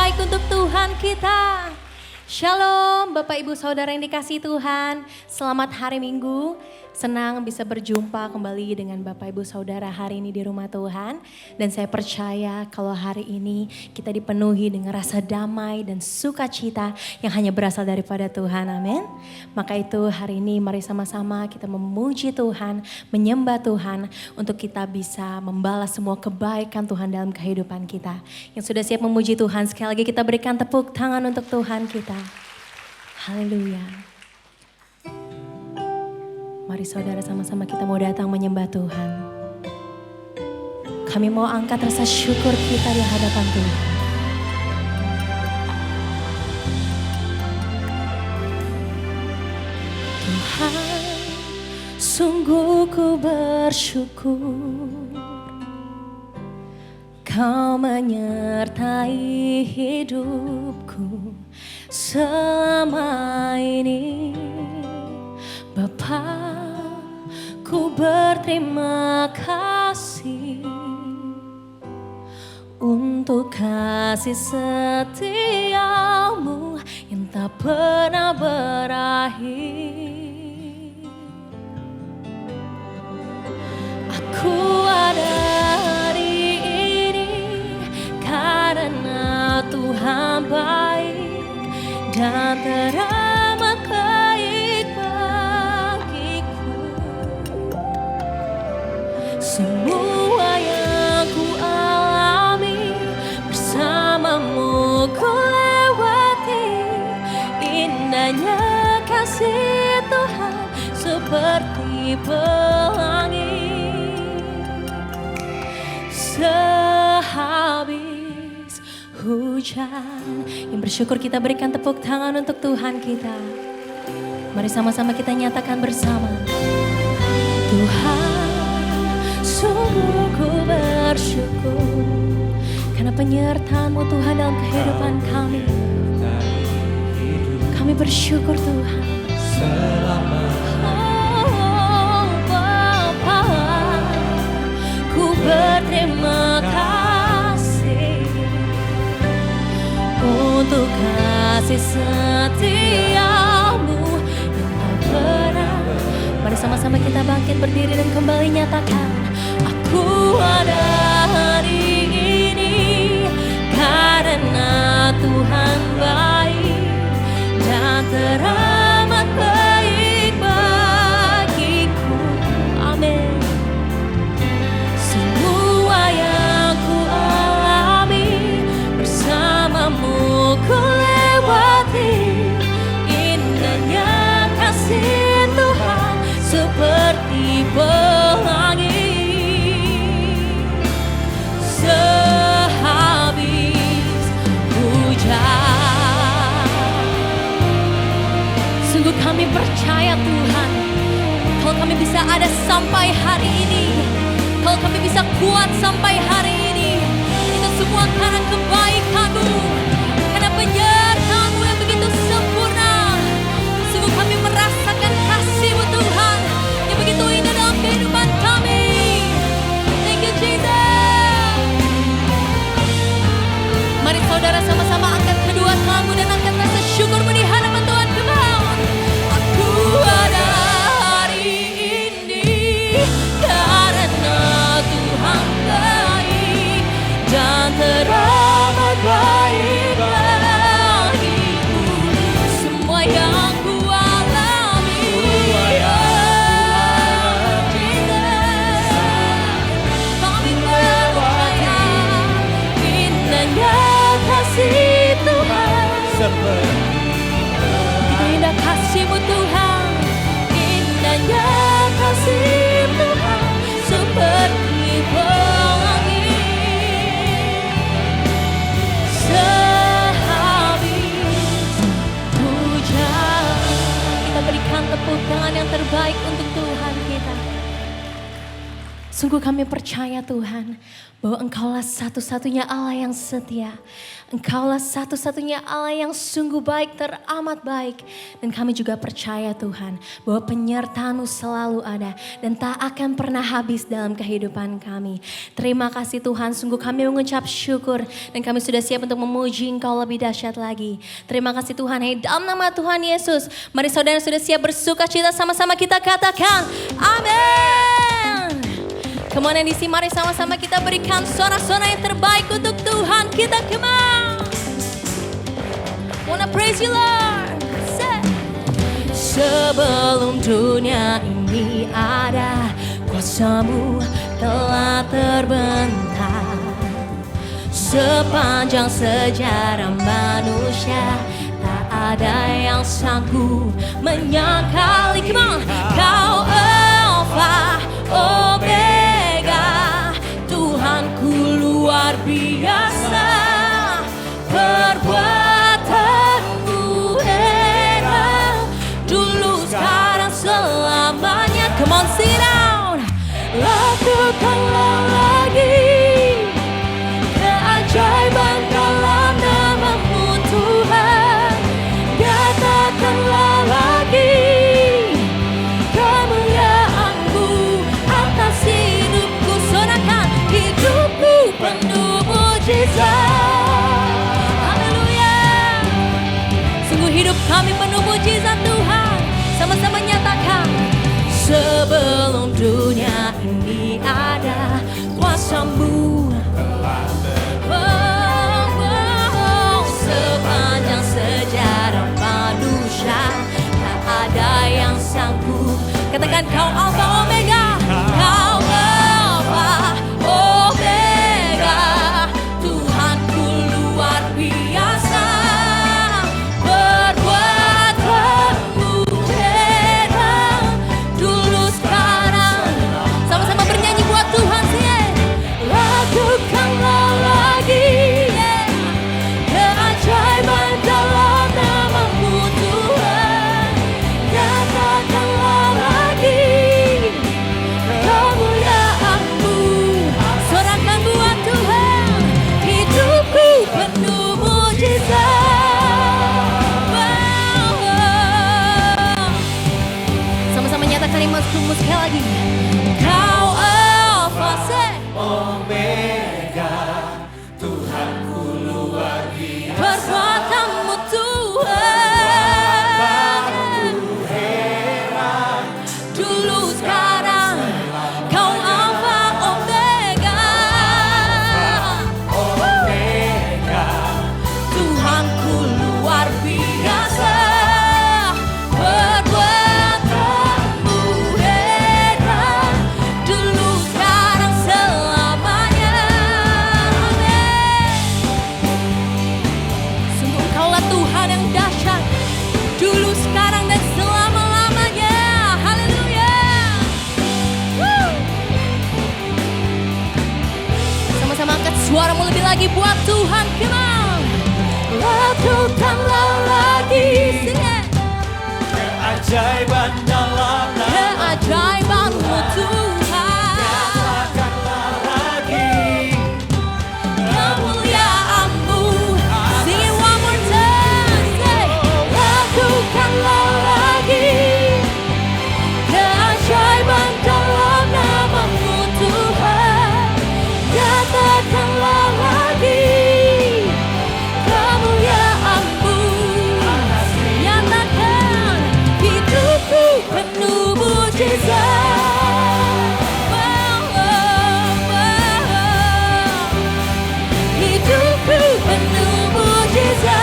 terbaik untuk Tuhan kita. Shalom Bapak Ibu Saudara yang dikasihi Tuhan. Selamat hari Minggu. Senang bisa berjumpa kembali dengan Bapak Ibu Saudara hari ini di rumah Tuhan. Dan saya percaya kalau hari ini kita dipenuhi dengan rasa damai dan sukacita yang hanya berasal daripada Tuhan. Amin. Maka itu hari ini mari sama-sama kita memuji Tuhan, menyembah Tuhan untuk kita bisa membalas semua kebaikan Tuhan dalam kehidupan kita. Yang sudah siap memuji Tuhan, sekali lagi kita berikan tepuk tangan untuk Tuhan kita. Haleluya. Mari saudara sama-sama kita mau datang menyembah Tuhan. Kami mau angkat rasa syukur kita di hadapan Tuhan. Tuhan, sungguh ku bersyukur Kau menyertai hidupku selama ini. Bapa, ku berterima kasih untuk kasih setiamu yang tak pernah berakhir. Aku ada hari ini karena Tuhan baik dan teramat baik bagiku. Semua yang ku alami bersamamu ku lewati. Indahnya kasih Tuhan seperti pelangi. Sehabis hujan, yang bersyukur kita berikan tepuk tangan untuk Tuhan kita. Mari sama-sama kita nyatakan bersama. Tuhan, sungguh ku bersyukur karena penyertaan-Mu Tuhan dalam kehidupan kami. Kami bersyukur Tuhan. Oh Bapa, ku berterima kasih untuk kasih setiamu yang tak pernah. Mari sama-sama kita bangkit berdiri dan kembali nyatakan. Aku ada hari ini karena Tuhan baik dan teramat baik bagiku. Amin. Semua yang ku alami bersamamu ku lewati. Indahnya kasih Tuhan seperti pelangi. Sehabis hujan, sungguh kami percaya Tuhan, kalau kami bisa ada sampai hari ini, kalau kami bisa kuat sampai hari ini, itu semua karena kebaikan-Mu, karena penyertaan-Mu yang begitu sempurna. Sungguh kami merasakan kasih-Mu Tuhan yang begitu indah dalam kehidupan kami. Thank you Jesus. Mari saudara sama-sama angkat kedua tanganmu dan angkat rasa syukur-Mu di hadapan Tuhan kembali. Aku ada hari ini karena Tuhan baik dan terang. Sungguh kami percaya Tuhan, bahwa Engkaulah satu-satunya Allah yang setia. Engkaulah satu-satunya Allah yang sungguh baik, teramat baik. Dan kami juga percaya Tuhan, bahwa penyertaan-Mu selalu ada dan tak akan pernah habis dalam kehidupan kami. Terima kasih Tuhan, sungguh kami mengucap syukur dan kami sudah siap untuk memuji Engkau lebih dahsyat lagi. Terima kasih Tuhan, dalam nama Tuhan Yesus, mari saudara sudah siap bersuka cita, sama-sama kita katakan amin. Kemudian di sini mari sama-sama kita berikan suara-suara yang terbaik untuk Tuhan kita. Come on. Wanna praise you Lord. Sebelum dunia ini ada, kuasa-Mu telah terbentang. Sepanjang sejarah manusia, tak ada yang sanggup menyangkali. Come on. Kau Alpha Omega, Tuhanku luar biasa. Perbuatan-Mu heran, dulu sekarang selamanya. Come on, sit down. Lakukanlah lagi keajaiban dalam nama-Mu Tuhan. Katakanlah lagi kemuliaan-Mu atas hidupku. Sorakan, hidupku penuh mujizat. Haleluya. Sungguh hidup kami penuh mujizat Tuhan. Sama-sama nyatakan. Sebelum dunia ini ada, kuasa-Mu sepanjang sejarah manusia, tak ada yang sanggup. Katakan Kau Alpha Omega, Kau Alpha Omega, Tuhanku luar biasa. Perbuatan-Mu heran, dulu sekarang. Sama-sama bernyanyi buat Tuhan sih. Lakukanlah lagi keajaiban dalam nama-Mu Tuhan. Katakanlah lagi kemuliaan-Mu. Sorakan buat Tuhan, hidupku penuh mujizat. Sama-sama nyatakan kalimat-Mu sekali lagi. Kau Alpha Omega, Tuhanku luar biasa. Perbuatan-Mu Tuhan, Heran, dulu sekarang. Kau Alpha Omega, Omega, Tuhanku luar biasa. Perbuatan-Mu heran, dulu sekarang selamanya. Amin. Sungguh Engkaulah Tuhan yang dahsyat, dulu sekarang dan selama-lamanya. Haleluya. Woo. Sama-sama angkat suaramu lebih lagi buat Tuhan. Come on. Lakukanlah lagi. Sing it. keajaiban dalam nama. Keajaiban-Mu Tuhan. Katakanlah lagi Kemuliaan-Mu. Sing it one more time. Say. Lakukanlah lagi keajaiban dalam nama-Mu Tuhan. Katakanlah lagi kemuliaan-Mu. Nyatakan hidupku penuh mujizat. Hidupku penuh mujizat.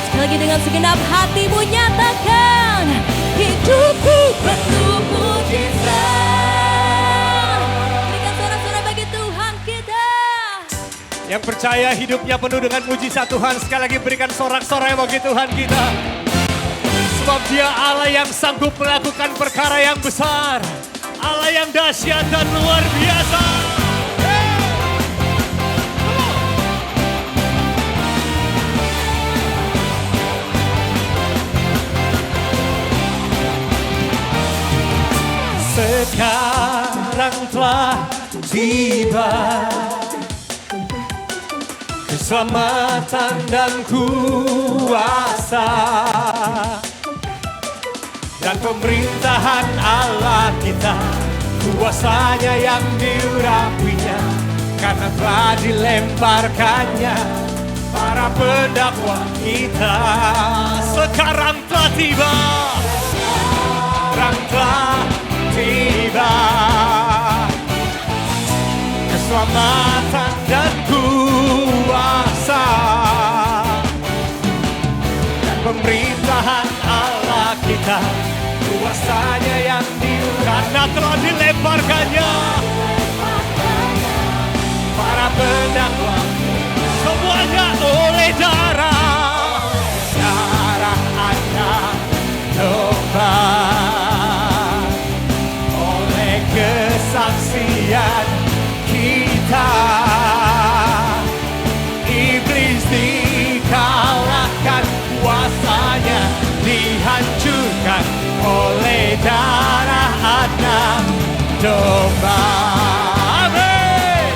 Sekali lagi dengan segenap hatimu nyatakan, hidupku penuh mujizat. Berikan suara-suara bagi Tuhan kita. yang percaya hidupnya penuh dengan mujizat Tuhan. Sekali lagi berikan sorak-sorai bagi Tuhan kita. Sebab Dia Allah yang sanggup melakukan perkara yang besar, Allah yang dahsyat dan luar biasa. Sekarang telah tiba. Keselamatan dan kuasa dan pemerintahan Allah kita, kuasanya yang diurapinya, karena telah dilemparkannya para pendakwa kita. Sekarang telah tiba, sekarang telah tiba, keselamatan dan kuasa dan pemerintahan Allah kita, kuasanya yang karena telah dilemparkannya para pendakwa, semuanya oleh darah anak domba, oleh kesaksian kita, iblis dikalahkan, kuasanya dihancurkan oleh darah anak domba. Amin.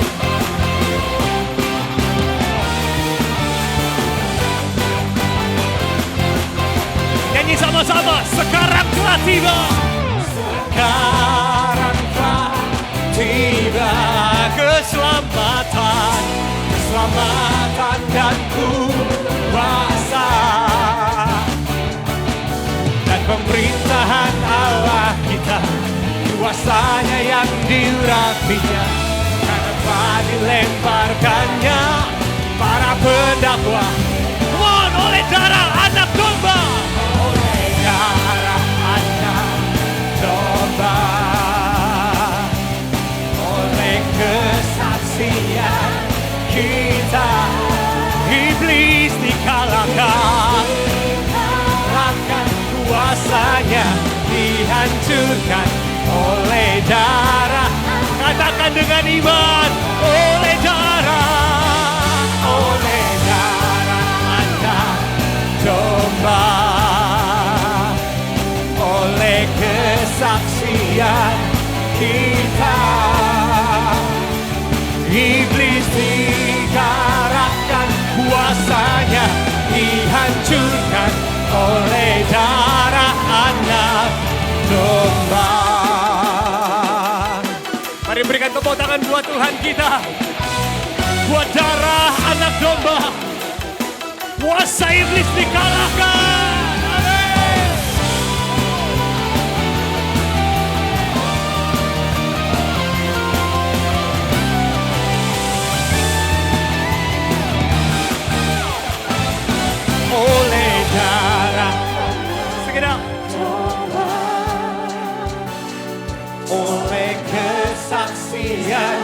Nyanyi sama-sama, sekarang telah tiba, sekarang telah tiba, keselamatan, keselamatan dan kuasa dan pemerintahan Allah kita, kuasanya yang diurapinya, karena telah dilemparkannya para pendakwa. Mohon oleh darah anak domba, oleh darah anak domba, oleh kesaksian kita, iblis dikalahkan, kuasanya dihancurkan oleh darah. Katakan dengan iman, oleh darah anak domba, oleh kesaksian kita, iblis dikalahkan, kuasanya dihancurkan oleh darah anak domba. Mari berikan tepuk tangan buat Tuhan kita, buat darah anak domba, kuasa iblis dikalahkan. Amin. Oleh darah, sekedar, oleh kesaksian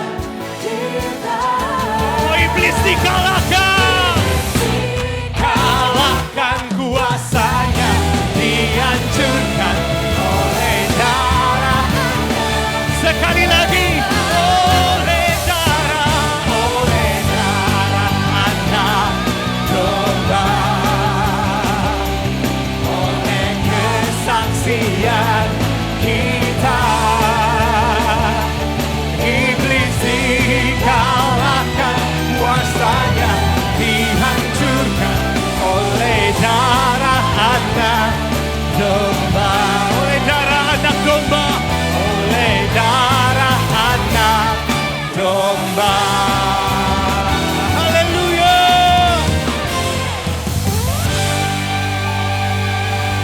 kita, oh, iblis dikalahkan, kalahkan kuasanya, dihancurkan oleh darah. Sekali lagi, oleh darah anak domba, oleh kesaksian kita, iblis dikalahkan, kuasanya dihancurkan oleh darah anak domba, oleh darah anak domba, oleh darah anak domba. Haleluya.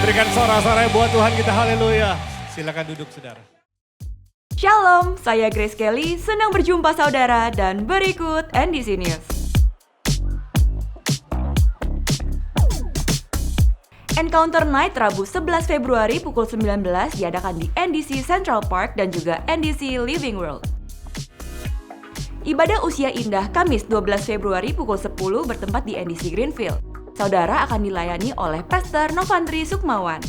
Berikan sorak-sorai buat Tuhan kita, haleluya. Silakan duduk saudara. Shalom, saya Grace Kelly, senang berjumpa saudara dan berikut NDC News. Encounter Night Rabu 11 Februari pukul 19 diadakan di NDC Central Park dan juga NDC Living World. Ibadah Usia Indah Kamis 12 Februari pukul 10 bertempat di NDC Greenfield. Saudara akan dilayani oleh Pastor Novandri Sukmawan.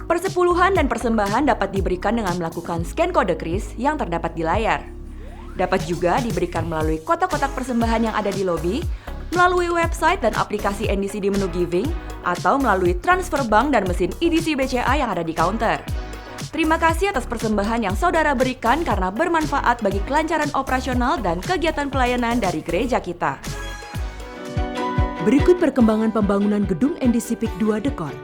Persepuluhan dan persembahan dapat diberikan dengan melakukan scan kode kris yang terdapat di layar. Dapat juga diberikan melalui kotak-kotak persembahan yang ada di lobi, melalui website dan aplikasi NDC di menu giving, atau melalui transfer bank dan mesin EDC BCA yang ada di counter. Terima kasih atas persembahan yang saudara berikan karena bermanfaat bagi kelancaran operasional dan kegiatan pelayanan dari gereja kita. Berikut perkembangan pembangunan gedung NDC PIK 2 Dekor.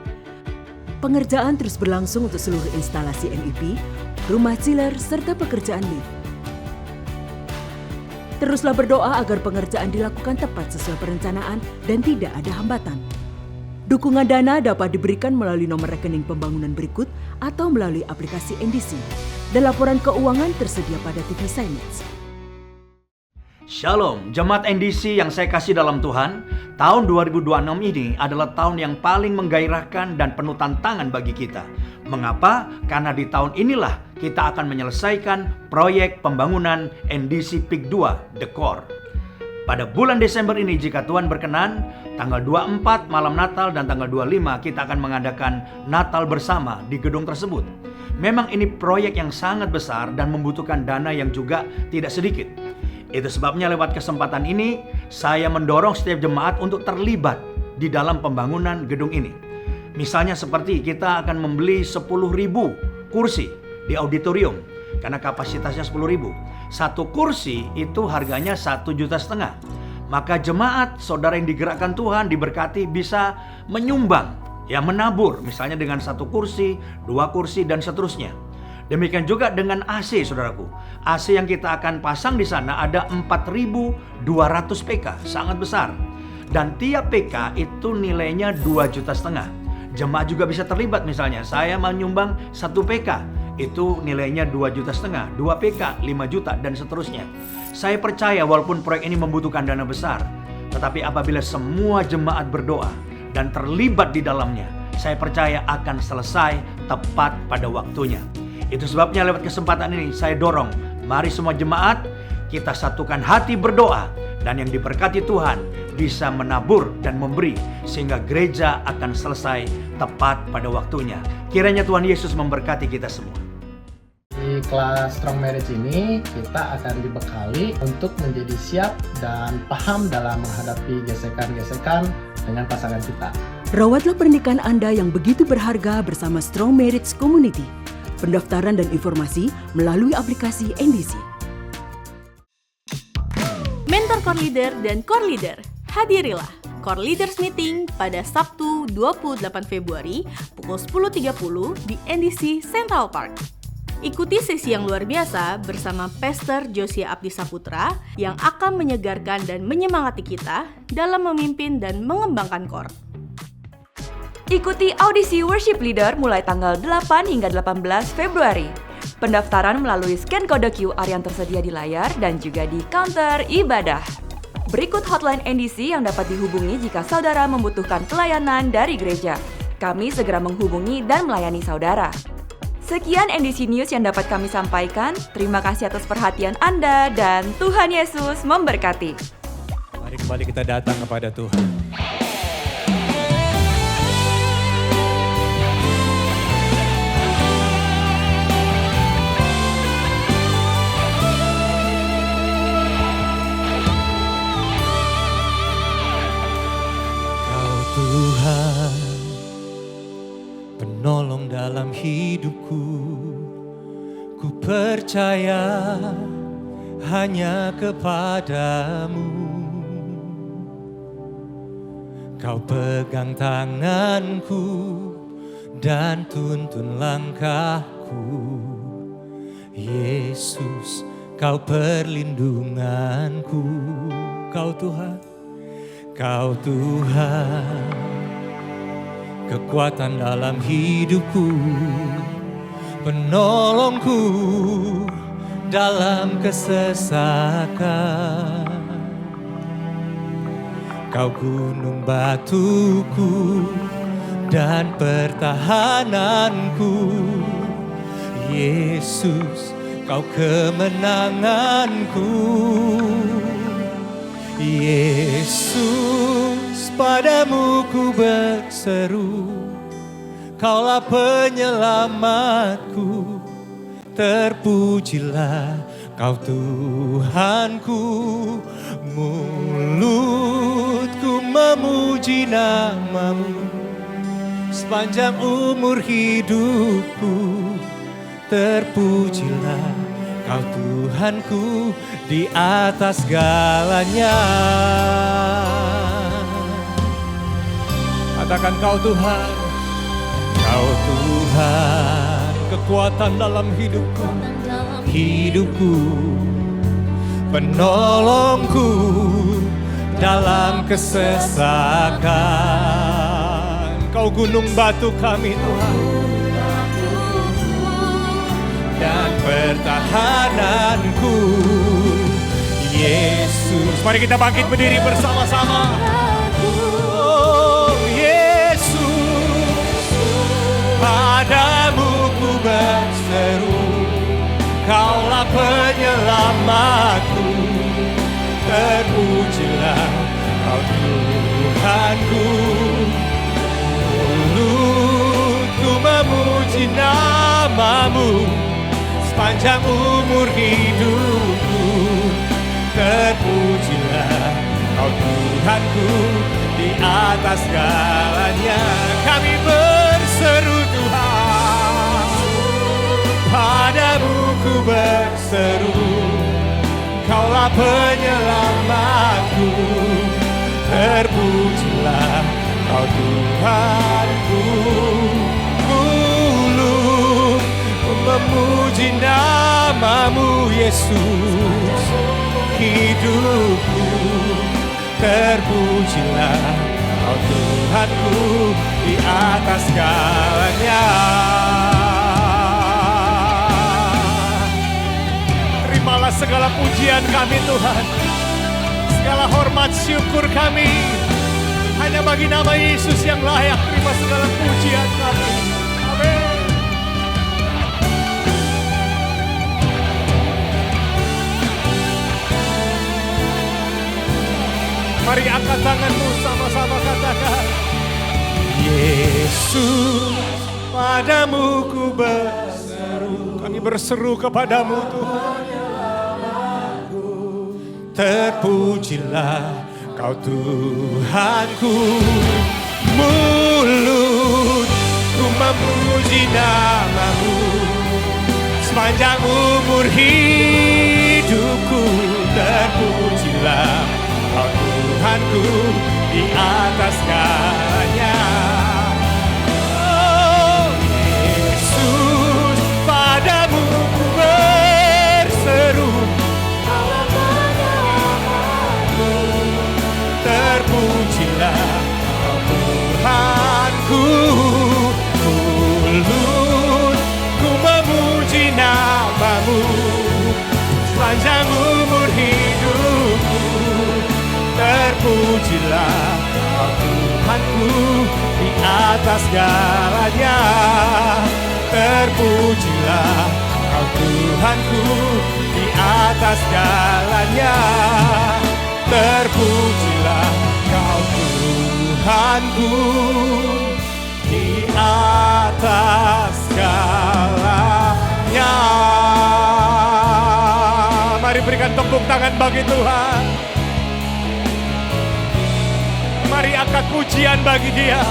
Pengerjaan terus berlangsung untuk seluruh instalasi MEP, rumah chiller, serta pekerjaan lift. Teruslah berdoa agar pengerjaan dilakukan tepat sesuai perencanaan dan tidak ada hambatan. Dukungan dana dapat diberikan melalui nomor rekening pembangunan berikut atau melalui aplikasi NDC. Dan laporan keuangan tersedia pada TV Signage. Shalom, jemaat NDC yang saya kasih dalam Tuhan. Tahun 2026 ini adalah tahun yang paling menggairahkan dan penuh tantangan bagi kita. Mengapa? Karena di tahun inilah kita akan menyelesaikan proyek pembangunan NDC PIK 2 Dekor. Pada bulan Desember ini jika Tuhan berkenan, tanggal 24 malam Natal dan tanggal 25 kita akan mengadakan Natal bersama di gedung tersebut. Memang ini proyek yang sangat besar dan membutuhkan dana yang juga tidak sedikit. Itu sebabnya lewat kesempatan ini, saya mendorong setiap jemaat untuk terlibat di dalam pembangunan gedung ini. Misalnya seperti kita akan membeli 10.000 kursi di auditorium, karena kapasitasnya 10.000. Satu kursi itu harganya 1,5 juta. Maka jemaat, saudara yang digerakkan Tuhan, diberkati bisa menyumbang, ya menabur, misalnya dengan 1 kursi, 2 kursi, dan seterusnya. Demikian juga dengan AC, saudaraku. AC yang kita akan pasang di sana ada 4.200 PK, sangat besar. Dan tiap PK itu nilainya 2,5 juta. Jemaat juga bisa terlibat, misalnya saya menyumbang 1 PK, itu nilainya 2,5 juta, 2 PK 5 juta, dan seterusnya. Saya percaya walaupun proyek ini membutuhkan dana besar, tetapi apabila semua jemaat berdoa dan terlibat di dalamnya, saya percaya akan selesai tepat pada waktunya. Itu sebabnya lewat kesempatan ini saya dorong, mari semua jemaat kita satukan hati berdoa, dan yang diberkati Tuhan bisa menabur dan memberi sehingga gereja akan selesai tepat pada waktunya. Kiranya Tuhan Yesus memberkati kita semua. Di kelas Strong Marriage ini kita akan dibekali untuk menjadi siap dan paham dalam menghadapi gesekan-gesekan dengan pasangan kita. Rawatlah pernikahan Anda yang begitu berharga bersama Strong Marriage Community. Pendaftaran dan informasi melalui aplikasi NDC. Mentor Core Leader dan Core Leader, hadirilah Core Leaders Meeting pada Sabtu 28 Februari pukul 10.30 di NDC Central Park. Ikuti sesi yang luar biasa bersama Pastor Josia Abdi Saputra yang akan menyegarkan dan menyemangati kita dalam memimpin dan mengembangkan Core. Ikuti audisi Worship Leader mulai tanggal 8 hingga 18 Februari. Pendaftaran melalui scan kode QR yang tersedia di layar dan juga di counter ibadah. Berikut hotline NDC yang dapat dihubungi jika saudara membutuhkan pelayanan dari gereja. Kami segera menghubungi dan melayani saudara. Sekian NDC News yang dapat kami sampaikan. Terima kasih atas perhatian Anda dan Tuhan Yesus memberkati. Mari kembali kita datang kepada Tuhan. Tuhan, penolong dalam hidupku, ku percaya hanya kepadamu. Kau pegang tanganku dan tuntun langkahku. Yesus, kau perlindunganku. Kau Tuhan, Kau Tuhan, kekuatan dalam hidupku, penolongku dalam kesesakan. Kau gunung batuku dan pertahananku. Yesus, kau kemenanganku. Yesus, padamu ku berseru, Kaulah penyelamatku. Terpujilah Kau Tuhanku, mulutku memuji namamu sepanjang umur hidupku. terpujilah Kau Tuhanku di atas segalanya. Katakan Kau Tuhan, Kau Tuhan, kekuatan dalam hidupku, penolongku dalam kesesakan. Kau gunung batu kami Tuhan, dan pertahananku, Yesus. Mari kita bangkit berdiri bersama-sama. Oh Yesus, padamu ku berseru, Kaulah penyelamatku, terpujilah Kau Tuhanku. Mulutku memuji namamu sepanjang umur hidupku, terpujilah Kau Tuhanku di atas segalanya. Kami berseru Tuhan, padamu ku berseru, Kaulah penyelamatku, terpujilah Kau Tuhanku. Mulutku memuji namamu Yesus, hidupku terpujilah Kau Tuhanku di atas segalanya. Terimalah segala pujian kami Tuhan, segala hormat syukur kami hanya bagi nama Yesus yang layak terima segala pujian kami. Amin. Mari angkat tanganmu, sama-sama katakan, Yesus, padamu ku berseru. Kami berseru kepadamu Tuhan. Terpujilah Kau Tuhanku. Mulutku memuji namamu sepanjang umur hidupku, terpujilah Kau Tuhanku di atas segalanya. Oh Yesus, padamu ku berseru, terpujilah Kau Tuhanku. Mulutku memuji namamu sepanjang umur hidupku, terpujilah Kau Tuhanku di atas segalanya. Terpujilah Kau Tuhanku di atas segalanya. Terpujilah Kau Tuhanku di atas segalanya. Mari berikan tepuk tangan bagi Tuhan. Mari angkat pujian bagi Dia.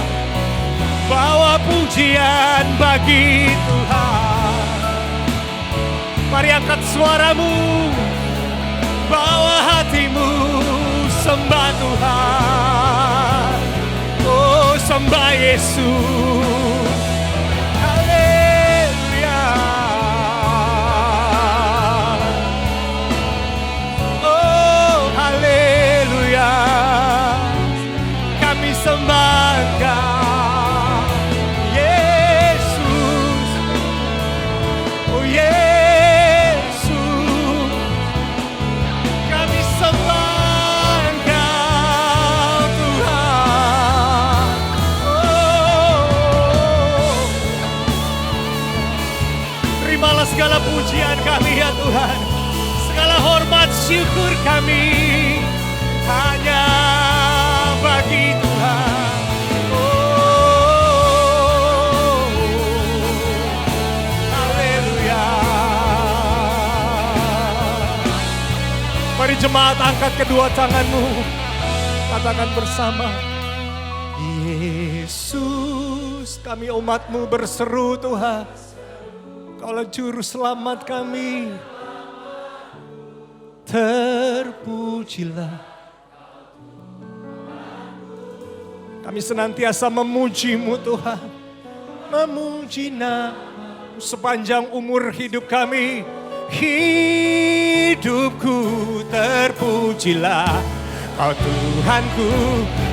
Bawa pujian bagi Tuhan. Mari angkat suaramu, bawa hatimu, sembah Tuhan. Oh sembah Yesus. Haleluya. Oh haleluya. Kami sembah Engkau Yesus. Oh Yesus, kami sembah Engkau Tuhan. Oh, terimalah segala pujian kami ya Tuhan, segala hormat syukur kami hanya bagi Tuhan. Oh, haleluya. Mari jemaat angkat kedua tanganmu, katakan bersama, Yesus, kami umatmu berseru Tuhan, Kaulah juru selamat kami. Terpujilah. Kami senantiasa memuji-Mu Tuhan. Memuji Nama-Mu sepanjang umur hidup kami. Hidupku terpujilah. Kau Tuhanku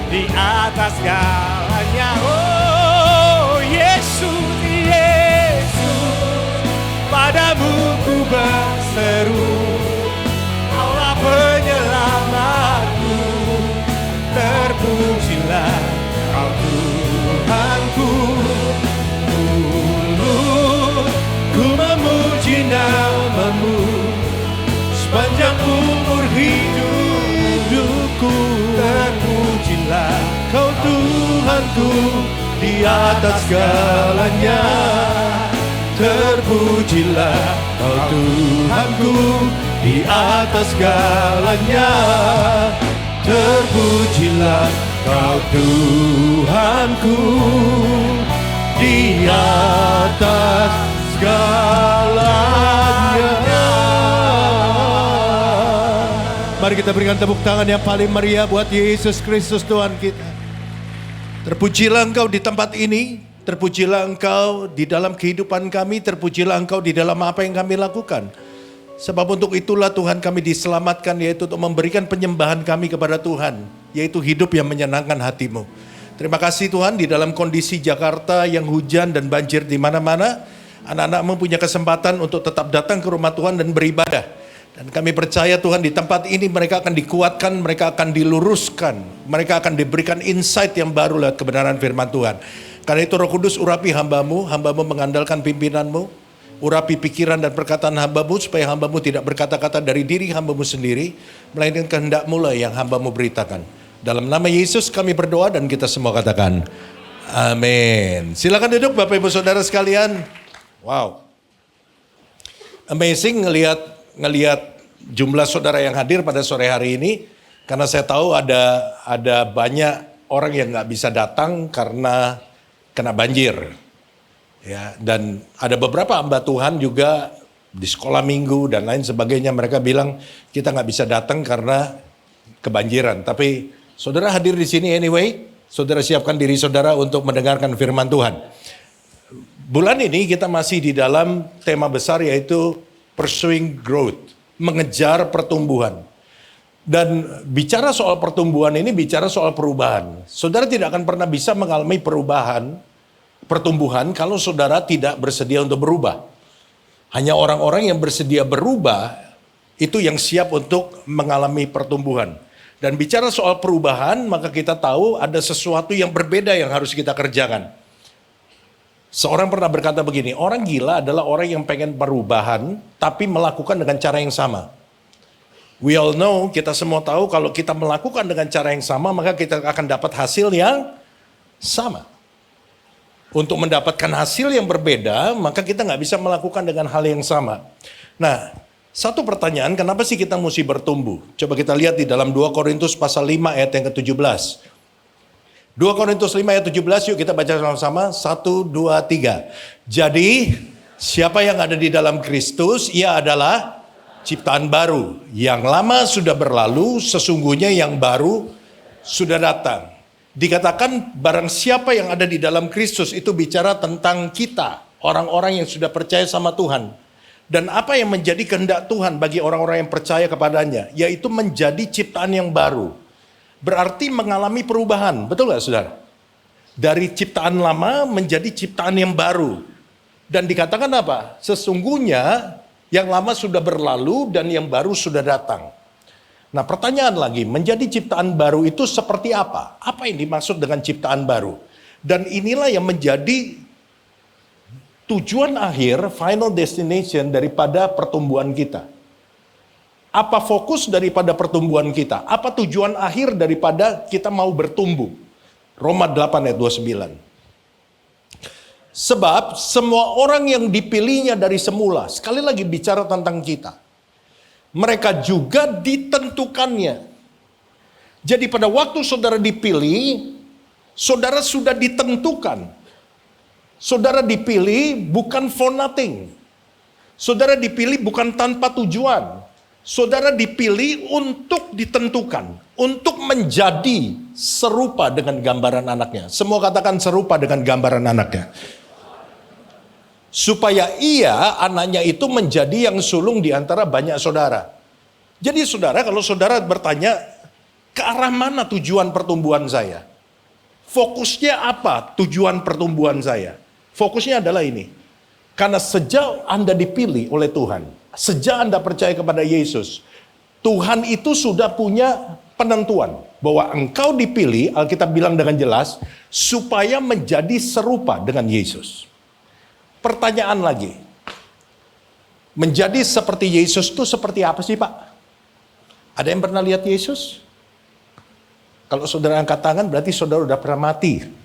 di atas segalanya. Oh Yesus, Yesus, padamu ku berseru. Kaulah penyelamatku, terpujilah Kau Tuhanku. Ku memuji nama-Mu sepanjang umur hidupku. Terpujilah Kau Tuhanku di atas segalanya. Terpujilah Kau Tuhanku di atas segalanya. Terpujilah Kau Tuhanku di atas segalanya. Mari kita berikan tepuk tangan yang paling meriah buat Yesus Kristus Tuhan kita. Terpujilah Engkau di tempat ini, terpujilah Engkau di dalam kehidupan kami, terpujilah Engkau di dalam apa yang kami lakukan. Sebab untuk itulah Tuhan kami diselamatkan, yaitu untuk memberikan penyembahan kami kepada Tuhan, yaitu hidup yang menyenangkan hati-Mu. Terima kasih Tuhan, di dalam kondisi Jakarta yang hujan dan banjir di mana-mana, anak-anak-Mu punya kesempatan untuk tetap datang ke rumah Tuhan dan beribadah. Dan kami percaya Tuhan, di tempat ini mereka akan dikuatkan, mereka akan diluruskan, mereka akan diberikan insight yang baru lewat kebenaran firman Tuhan. Karena itu Roh Kudus urapi hamba-Mu, hamba-Mu mengandalkan pimpinan-Mu, urapi pikiran dan perkataan hamba-Mu supaya hamba-Mu tidak berkata-kata dari diri hamba-Mu sendiri, melainkan kehendak-Mu lah yang hamba-Mu beritakan. Dalam nama Yesus kami berdoa dan kita semua katakan amin. Silakan duduk Bapak Ibu Saudara sekalian. Wow, amazing ngelihat jumlah saudara yang hadir pada sore hari ini, karena saya tahu ada banyak orang yang nggak bisa datang karena kena banjir, ya. Dan ada beberapa hamba Tuhan juga di sekolah minggu dan lain sebagainya, mereka bilang kita nggak bisa datang karena kebanjiran. Tapi saudara hadir di sini anyway. Saudara siapkan diri saudara untuk mendengarkan firman Tuhan. Bulan ini kita masih di dalam tema besar, yaitu Pursuing Growth, mengejar pertumbuhan. Dan bicara soal pertumbuhan ini bicara soal perubahan. Saudara tidak akan pernah bisa mengalami pertumbuhan kalau saudara tidak bersedia untuk berubah. Hanya orang-orang yang bersedia berubah itu yang siap untuk mengalami pertumbuhan. Dan bicara soal perubahan, maka kita tahu ada sesuatu yang berbeda yang harus kita kerjakan. Seorang pernah berkata begini, orang gila adalah orang yang pengen perubahan, tapi melakukan dengan cara yang sama. We all know, kita semua tahu kalau kita melakukan dengan cara yang sama, maka kita akan dapat hasil yang sama. Untuk mendapatkan hasil yang berbeda, maka kita nggak bisa melakukan dengan hal yang sama. Nah, satu pertanyaan, kenapa sih kita mesti bertumbuh? Coba kita lihat di dalam 2 Korintus pasal 5 ayat yang ke-17. 2 Korintus 5 ayat 17, yuk kita baca sama-sama. 1, 2, 3. Jadi, siapa yang ada di dalam Kristus, ia adalah ciptaan baru. Yang lama sudah berlalu, sesungguhnya yang baru sudah datang. Dikatakan barang siapa yang ada di dalam Kristus, itu bicara tentang kita, orang-orang yang sudah percaya sama Tuhan. Dan apa yang menjadi kehendak Tuhan bagi orang-orang yang percaya kepadanya, yaitu menjadi ciptaan yang baru. Berarti mengalami perubahan, betul gak saudara? Dari ciptaan lama menjadi ciptaan yang baru. Dan dikatakan apa? Sesungguhnya yang lama sudah berlalu dan yang baru sudah datang. Nah pertanyaan lagi, menjadi ciptaan baru itu seperti apa? Apa yang dimaksud dengan ciptaan baru? Dan inilah yang menjadi tujuan akhir, final destination daripada pertumbuhan kita. Apa fokus daripada pertumbuhan kita? Apa tujuan akhir daripada kita mau bertumbuh? Roma 8 ayat 29. Sebab semua orang yang dipilihnya dari semula, sekali lagi bicara tentang kita, mereka juga ditentukannya. Jadi pada waktu saudara dipilih, saudara sudah ditentukan. Saudara dipilih bukan for nothing. Saudara dipilih bukan tanpa tujuan. Saudara dipilih untuk ditentukan, untuk menjadi serupa dengan gambaran anaknya. Semua katakan serupa dengan gambaran anaknya. Supaya ia, anaknya itu menjadi yang sulung di antara banyak saudara. Jadi saudara, kalau saudara bertanya, ke arah mana tujuan pertumbuhan saya? Fokusnya apa tujuan pertumbuhan saya? Fokusnya adalah ini. Karena sejak Anda dipilih oleh Tuhan, sejak Anda percaya kepada Yesus, Tuhan itu sudah punya penentuan bahwa engkau dipilih, Alkitab bilang dengan jelas, supaya menjadi serupa dengan Yesus. Pertanyaan lagi, menjadi seperti Yesus itu seperti apa sih Pak? Ada yang pernah lihat Yesus? Kalau saudara angkat tangan berarti saudara udah pernah mati.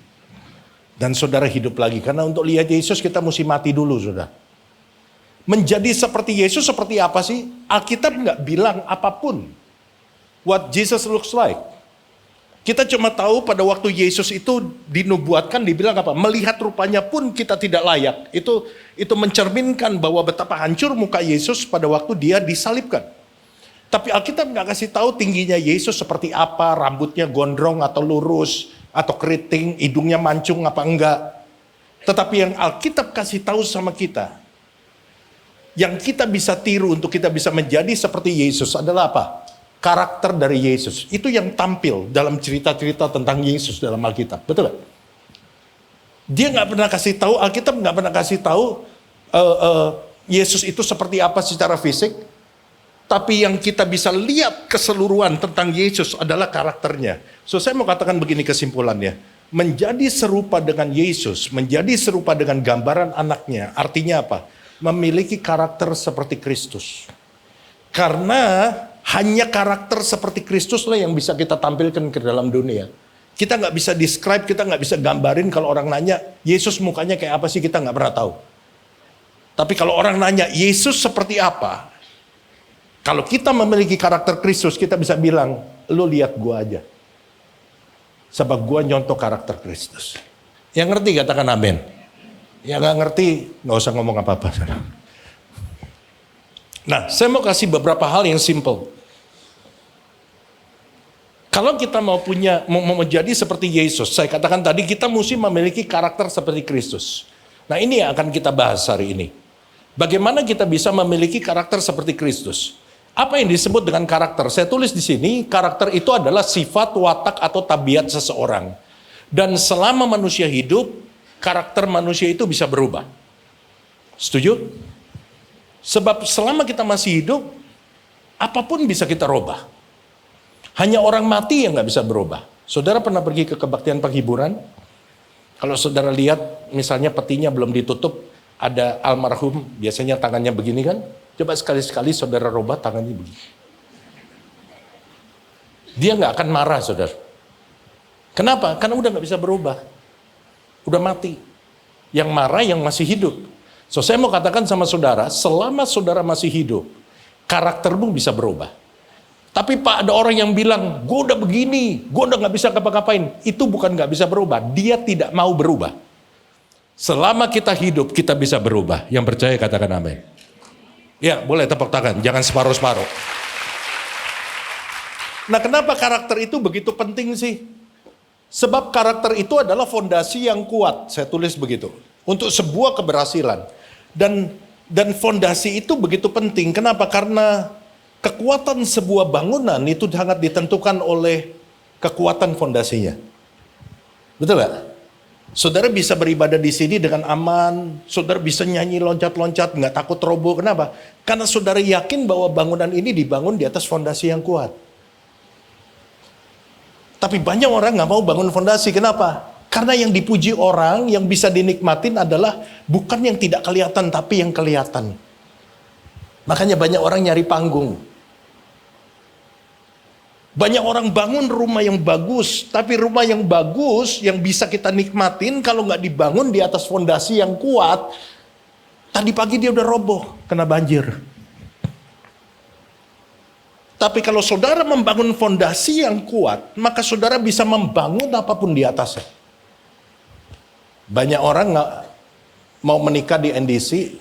Dan saudara hidup lagi. Karena untuk lihat Yesus kita mesti mati dulu saudara. Menjadi seperti Yesus seperti apa sih? Alkitab nggak bilang apapun. What Jesus looks like. Kita cuma tahu pada waktu Yesus itu dinubuatkan dibilang apa? Melihat rupanya pun kita tidak layak. Itu mencerminkan bahwa betapa hancur muka Yesus pada waktu dia disalibkan. Tapi Alkitab nggak kasih tahu tingginya Yesus seperti apa, rambutnya gondrong atau lurus, atau keriting, hidungnya mancung apa enggak. Tetapi yang Alkitab kasih tahu sama kita, yang kita bisa tiru untuk kita bisa menjadi seperti Yesus adalah apa? Karakter dari Yesus. Itu yang tampil dalam cerita-cerita tentang Yesus dalam Alkitab. Betul gak? Dia nggak pernah kasih tahu, Alkitab nggak pernah kasih tahu Yesus itu seperti apa secara fisik. Tapi yang kita bisa lihat keseluruhan tentang Yesus adalah karakternya. So saya mau katakan begini kesimpulannya. Menjadi serupa dengan Yesus, menjadi serupa dengan gambaran anaknya, artinya apa? Memiliki karakter seperti Kristus. Karena hanya karakter seperti Kristus lah yang bisa kita tampilkan ke dalam dunia. Kita nggak bisa describe, kita nggak bisa gambarin kalau orang nanya, Yesus mukanya kayak apa sih, kita nggak pernah tahu. Tapi kalau orang nanya, Yesus seperti apa? Kalau kita memiliki karakter Kristus, kita bisa bilang, lu lihat gua aja. Sebab gua nyontoh karakter Kristus. Yang ngerti katakan amin. Yang nggak ngerti, nggak usah ngomong apa-apa. Nah, saya mau kasih beberapa hal yang simple. Kalau kita mau menjadi seperti Yesus, saya katakan tadi kita mesti memiliki karakter seperti Kristus. Nah, ini yang akan kita bahas hari ini. Bagaimana kita bisa memiliki karakter seperti Kristus? Apa yang disebut dengan karakter? Saya tulis di sini, karakter itu adalah sifat, watak, atau tabiat seseorang. Dan selama manusia hidup, karakter manusia itu bisa berubah. Setuju? Sebab selama kita masih hidup, apapun bisa kita rubah. Hanya orang mati yang nggak bisa berubah. Saudara pernah pergi ke kebaktian penghiburan? Kalau saudara lihat, misalnya petinya belum ditutup, ada almarhum, biasanya tangannya begini kan? Coba sekali-sekali saudara rubah tangannya begini. Dia nggak akan marah saudara. Kenapa? Karena udah nggak bisa berubah. Udah mati. Yang marah yang masih hidup. So saya mau katakan sama saudara, selama saudara masih hidup, karaktermu bisa berubah. Tapi Pak, ada orang yang bilang, gue udah begini, gue udah nggak bisa ngapa-ngapain. Itu bukan nggak bisa berubah, dia tidak mau berubah. Selama kita hidup, kita bisa berubah. Yang percaya katakan amin. Ya, boleh tepuk tangan, jangan separuh-separuh. Nah, kenapa karakter itu begitu penting sih? Sebab karakter itu adalah fondasi yang kuat, saya tulis begitu. Untuk sebuah keberhasilan. Dan fondasi itu begitu penting. Kenapa? Karena kekuatan sebuah bangunan itu sangat ditentukan oleh kekuatan fondasinya. Betul gak? Saudara bisa beribadah di sini dengan aman, saudara bisa nyanyi loncat-loncat, nggak takut roboh. Kenapa? Karena saudara yakin bahwa bangunan ini dibangun di atas fondasi yang kuat. Tapi banyak orang nggak mau bangun fondasi. Kenapa? Karena yang dipuji orang, yang bisa dinikmatin adalah bukan yang tidak kelihatan, tapi yang kelihatan. Makanya banyak orang nyari panggung. Banyak orang bangun rumah yang bagus, tapi rumah yang bagus yang bisa kita nikmatin kalau nggak dibangun di atas fondasi yang kuat, tadi pagi dia udah roboh, kena banjir. Tapi kalau saudara membangun fondasi yang kuat, maka saudara bisa membangun apapun di atasnya. Banyak orang nggak mau menikah di NDC,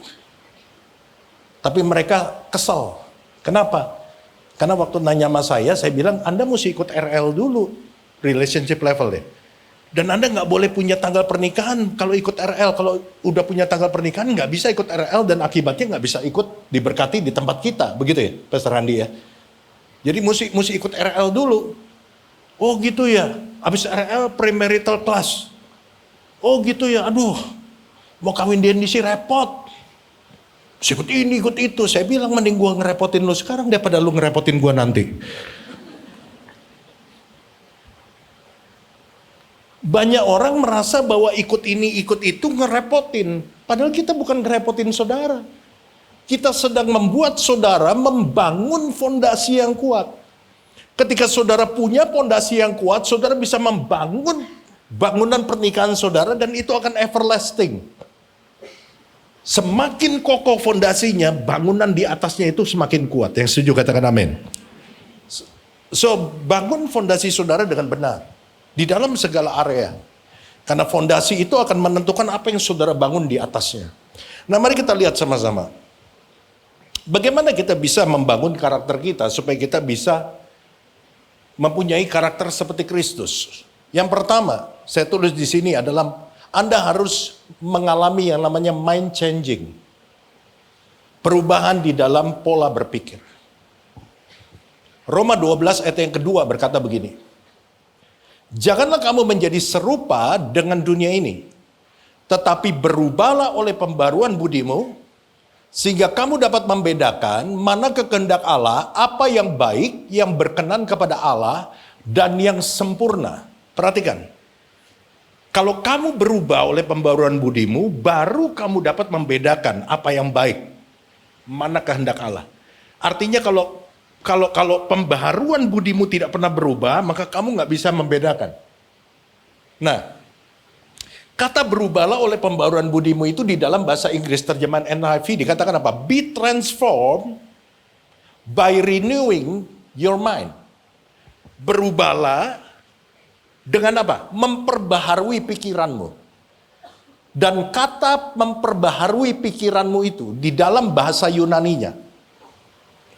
Tapi mereka kesel. Kenapa? Karena waktu nanya sama saya bilang, Anda mesti ikut RL dulu, relationship level deh. Dan Anda nggak boleh punya tanggal pernikahan kalau ikut RL. Kalau udah punya tanggal pernikahan nggak bisa ikut RL dan akibatnya nggak bisa ikut diberkati di tempat kita. Begitu ya, Pastor Randi ya. Jadi mesti ikut RL dulu. Oh gitu ya, habis RL premarital class. Oh gitu ya, aduh mau kawin di NDC repot. Ikut ini, ikut itu. Saya bilang mending gua ngerepotin lu sekarang daripada lu ngerepotin gua nanti. Banyak orang merasa bahwa ikut ini, ikut itu ngerepotin. Padahal kita bukan ngerepotin saudara. Kita sedang membuat saudara membangun fondasi yang kuat. Ketika saudara punya fondasi yang kuat, saudara bisa membangun bangunan pernikahan saudara dan itu akan everlasting. Semakin kokoh fondasinya, bangunan di atasnya itu semakin kuat. Yang setuju katakan amin. So, bangun fondasi saudara dengan benar. Di dalam segala area. Karena fondasi itu akan menentukan apa yang saudara bangun di atasnya. Nah, mari kita lihat sama-sama. Bagaimana kita bisa membangun karakter kita supaya kita bisa mempunyai karakter seperti Kristus. Yang pertama, saya tulis di sini adalah Anda harus mengalami yang namanya mind changing. Perubahan di dalam pola berpikir. Roma 12 ayat yang kedua berkata begini. Janganlah kamu menjadi serupa dengan dunia ini, tetapi berubahlah oleh pembaruan budimu, sehingga kamu dapat membedakan mana kehendak Allah, apa yang baik, yang berkenan kepada Allah, dan yang sempurna. Perhatikan, kalau kamu berubah oleh pembaruan budimu, baru kamu dapat membedakan apa yang baik, mana kehendak Allah. Artinya kalau pembaharuan budimu tidak pernah berubah, maka kamu nggak bisa membedakan. Nah, kata berubahlah oleh pembaharuan budimu itu di dalam bahasa Inggris terjemahan NIV dikatakan apa? Be transformed by renewing your mind. Berubahlah dengan apa? Memperbaharui pikiranmu. Dan kata memperbaharui pikiranmu itu di dalam bahasa Yunaninya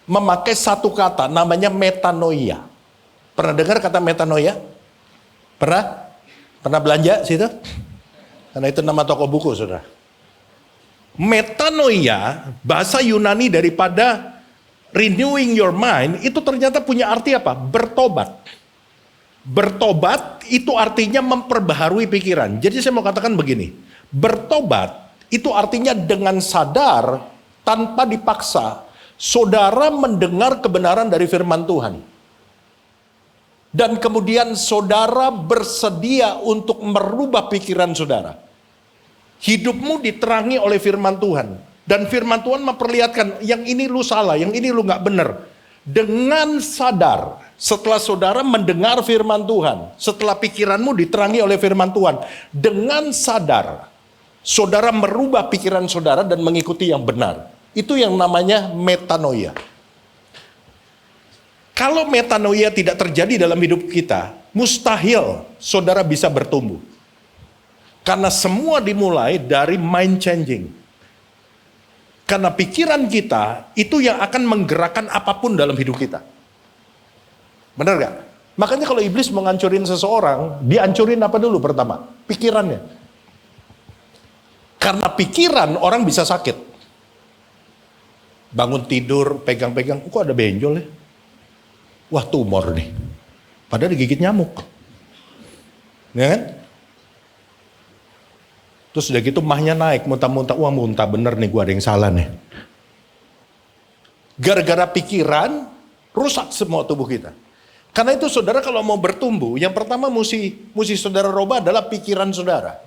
memakai satu kata namanya metanoia. Pernah dengar kata metanoia? Pernah? Pernah belanja situ? Karena itu nama toko buku, saudara. Metanoia, bahasa Yunani daripada renewing your mind, itu ternyata punya arti apa? Bertobat. Bertobat itu artinya memperbaharui pikiran. Jadi saya mau katakan begini. Bertobat itu artinya dengan sadar, tanpa dipaksa, saudara mendengar kebenaran dari firman Tuhan. Dan kemudian saudara bersedia untuk merubah pikiran saudara. Hidupmu diterangi oleh firman Tuhan. Dan firman Tuhan memperlihatkan, yang ini lu salah, yang ini lu gak benar. Dengan sadar, setelah saudara mendengar firman Tuhan, setelah pikiranmu diterangi oleh firman Tuhan, dengan sadar, saudara merubah pikiran saudara dan mengikuti yang benar. Itu yang namanya metanoia. Kalau metanoia tidak terjadi dalam hidup kita, mustahil saudara bisa bertumbuh. Karena semua dimulai dari mind changing. Karena pikiran kita itu yang akan menggerakkan apapun dalam hidup kita. Benar gak? Makanya kalau iblis mau ngancurin seseorang, dia hancurin apa dulu pertama? Pikirannya. Karena pikiran orang bisa sakit. Bangun tidur, pegang-pegang, kok ada benjol ya? Wah, tumor nih. Padahal digigit nyamuk. Ya kan? Terus udah gitu mahnya naik, muntah-muntah. Wah, muntah bener nih, gua ada yang salah nih. Gara-gara pikiran, rusak semua tubuh kita. Karena itu saudara kalau mau bertumbuh, yang pertama mesti saudara robah adalah pikiran saudara.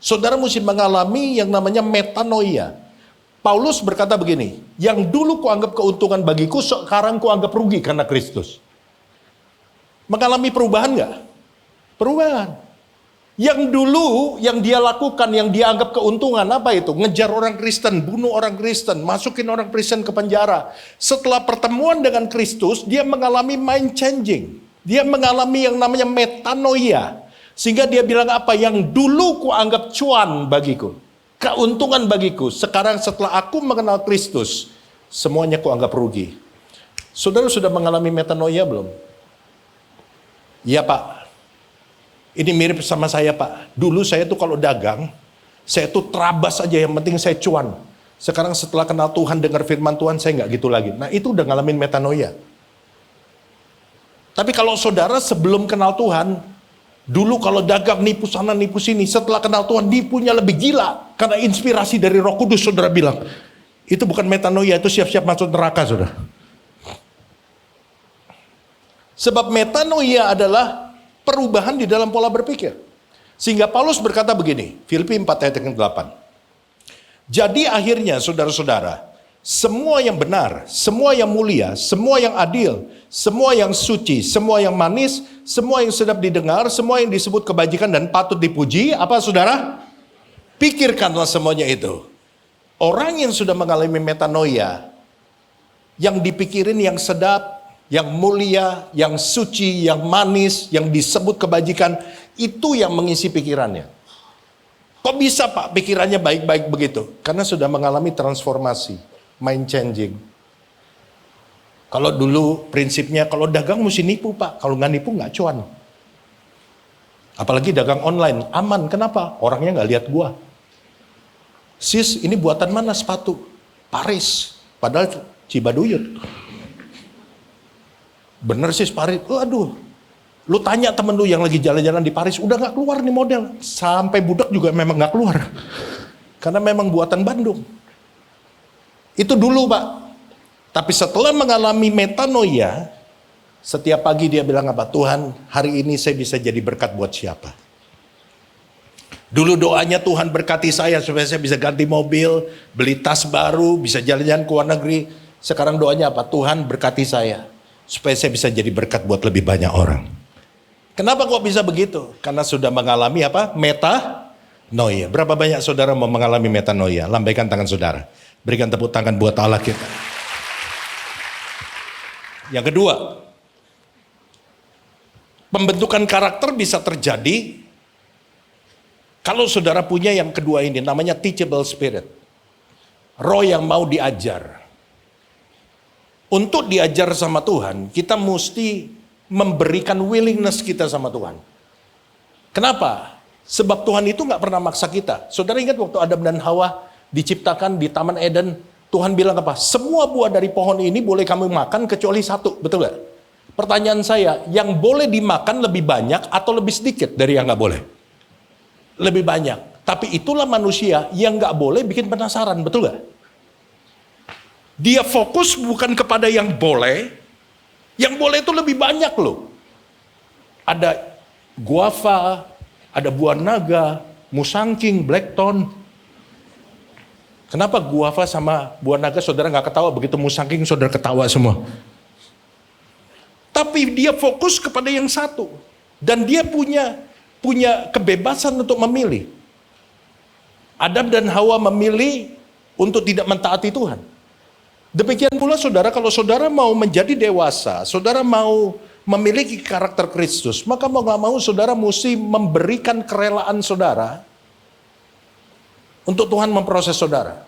Saudara mesti mengalami yang namanya metanoia. Paulus berkata begini, yang dulu kuanggap keuntungan bagiku, sekarang kuanggap rugi karena Kristus. Mengalami perubahan nggak? Perubahan. Yang dulu, yang dia lakukan, yang dia anggap keuntungan, apa itu? Ngejar orang Kristen, bunuh orang Kristen, masukin orang Kristen ke penjara. Setelah pertemuan dengan Kristus, dia mengalami mind changing. Dia mengalami yang namanya metanoia. Sehingga dia bilang apa? Yang dulu kuanggap cuan bagiku. Keuntungan bagiku. Sekarang setelah aku mengenal Kristus, semuanya kuanggap rugi. Saudara sudah mengalami metanoia belum? Iya Pak, ini mirip sama saya Pak. Dulu saya tuh kalau dagang, saya tuh terabas aja, yang penting saya cuan. Sekarang setelah kenal Tuhan, dengar firman Tuhan, saya nggak gitu lagi. Nah itu udah ngalamin metanoia. Tapi kalau saudara sebelum kenal Tuhan, dulu kalau dagang nipu sana nipu sini, setelah kenal Tuhan nipunya lebih gila. Karena inspirasi dari Roh Kudus, saudara bilang, itu bukan metanoia, itu siap-siap masuk neraka saudara. Sebab metanoia adalah perubahan di dalam pola berpikir. Sehingga Paulus berkata begini, Filipi 4 ayat 8. Jadi akhirnya saudara-saudara, semua yang benar, semua yang mulia, semua yang adil, semua yang suci, semua yang manis, semua yang sedap didengar, semua yang disebut kebajikan dan patut dipuji, apa saudara? Pikirkanlah semuanya itu. Orang yang sudah mengalami metanoia, yang dipikirin yang sedap, yang mulia, yang suci, yang manis, yang disebut kebajikan, itu yang mengisi pikirannya. Kok bisa Pak pikirannya baik-baik begitu? Karena sudah mengalami transformasi, mind changing. Kalau dulu prinsipnya, kalau dagang mesti nipu Pak, kalau nggak nipu nggak cuan. Apalagi dagang online, aman. Kenapa? Orangnya nggak lihat gua. Sis, ini buatan mana sepatu? Paris. Padahal Cibaduyut. Bener sih Paris. Aduh. Lu tanya temen lu yang lagi jalan-jalan di Paris, udah gak keluar nih model. Sampai budak juga memang gak keluar. Karena memang buatan Bandung. Itu dulu Pak. Tapi setelah mengalami metanoia, setiap pagi dia bilang apa? Tuhan, hari ini saya bisa jadi berkat buat siapa? Dulu doanya Tuhan berkati saya supaya saya bisa ganti mobil, beli tas baru, bisa jalan-jalan ke luar negeri. Sekarang doanya apa? Tuhan berkati saya supaya saya bisa jadi berkat buat lebih banyak orang. Kenapa kok bisa begitu? Karena sudah mengalami apa? Metanoia. Berapa banyak saudara mau mengalami metanoia? Lambaikan tangan saudara. Berikan tepuk tangan buat Allah kita. Yang kedua, pembentukan karakter bisa terjadi kalau saudara punya yang kedua ini, namanya teachable spirit. Roh yang mau diajar. Untuk diajar sama Tuhan, kita mesti memberikan willingness kita sama Tuhan. Kenapa? Sebab Tuhan itu gak pernah maksa kita. Saudara ingat waktu Adam dan Hawa diciptakan di Taman Eden, Tuhan bilang apa? Semua buah dari pohon ini boleh kamu makan kecuali satu, betul gak? Pertanyaan saya, yang boleh dimakan lebih banyak atau lebih sedikit dari yang gak boleh? Lebih banyak. Tapi itulah manusia yang gak boleh bikin penasaran, betul gak? Dia fokus bukan kepada yang boleh. Yang boleh itu lebih banyak loh. Ada guava, ada buah naga, musangking, blackthorn. Kenapa guava sama buah naga saudara gak ketawa, begitu musangking saudara ketawa semua? Tapi dia fokus kepada yang satu. Dan dia punya kebebasan untuk memilih. Adam dan Hawa memilih untuk tidak mentaati Tuhan. Demikian pula saudara, kalau saudara mau menjadi dewasa, saudara mau memiliki karakter Kristus, maka mau gak mau saudara mesti memberikan kerelaan saudara untuk Tuhan memproses saudara.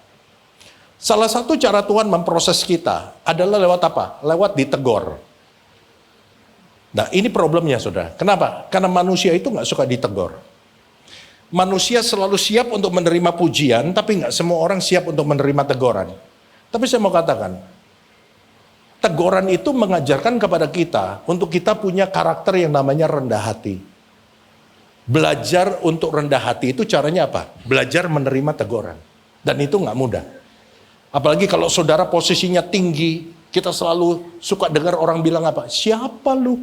Salah satu cara Tuhan memproses kita adalah lewat apa? Lewat ditegor. Nah ini problemnya saudara. Kenapa? Karena manusia itu gak suka ditegor. Manusia selalu siap untuk menerima pujian, tapi gak semua orang siap untuk menerima teguran. Tapi saya mau katakan, teguran itu mengajarkan kepada kita untuk kita punya karakter yang namanya rendah hati. Belajar untuk rendah hati itu caranya apa? Belajar menerima teguran. Dan itu nggak mudah. Apalagi kalau saudara posisinya tinggi, kita selalu suka dengar orang bilang apa? Siapa lu?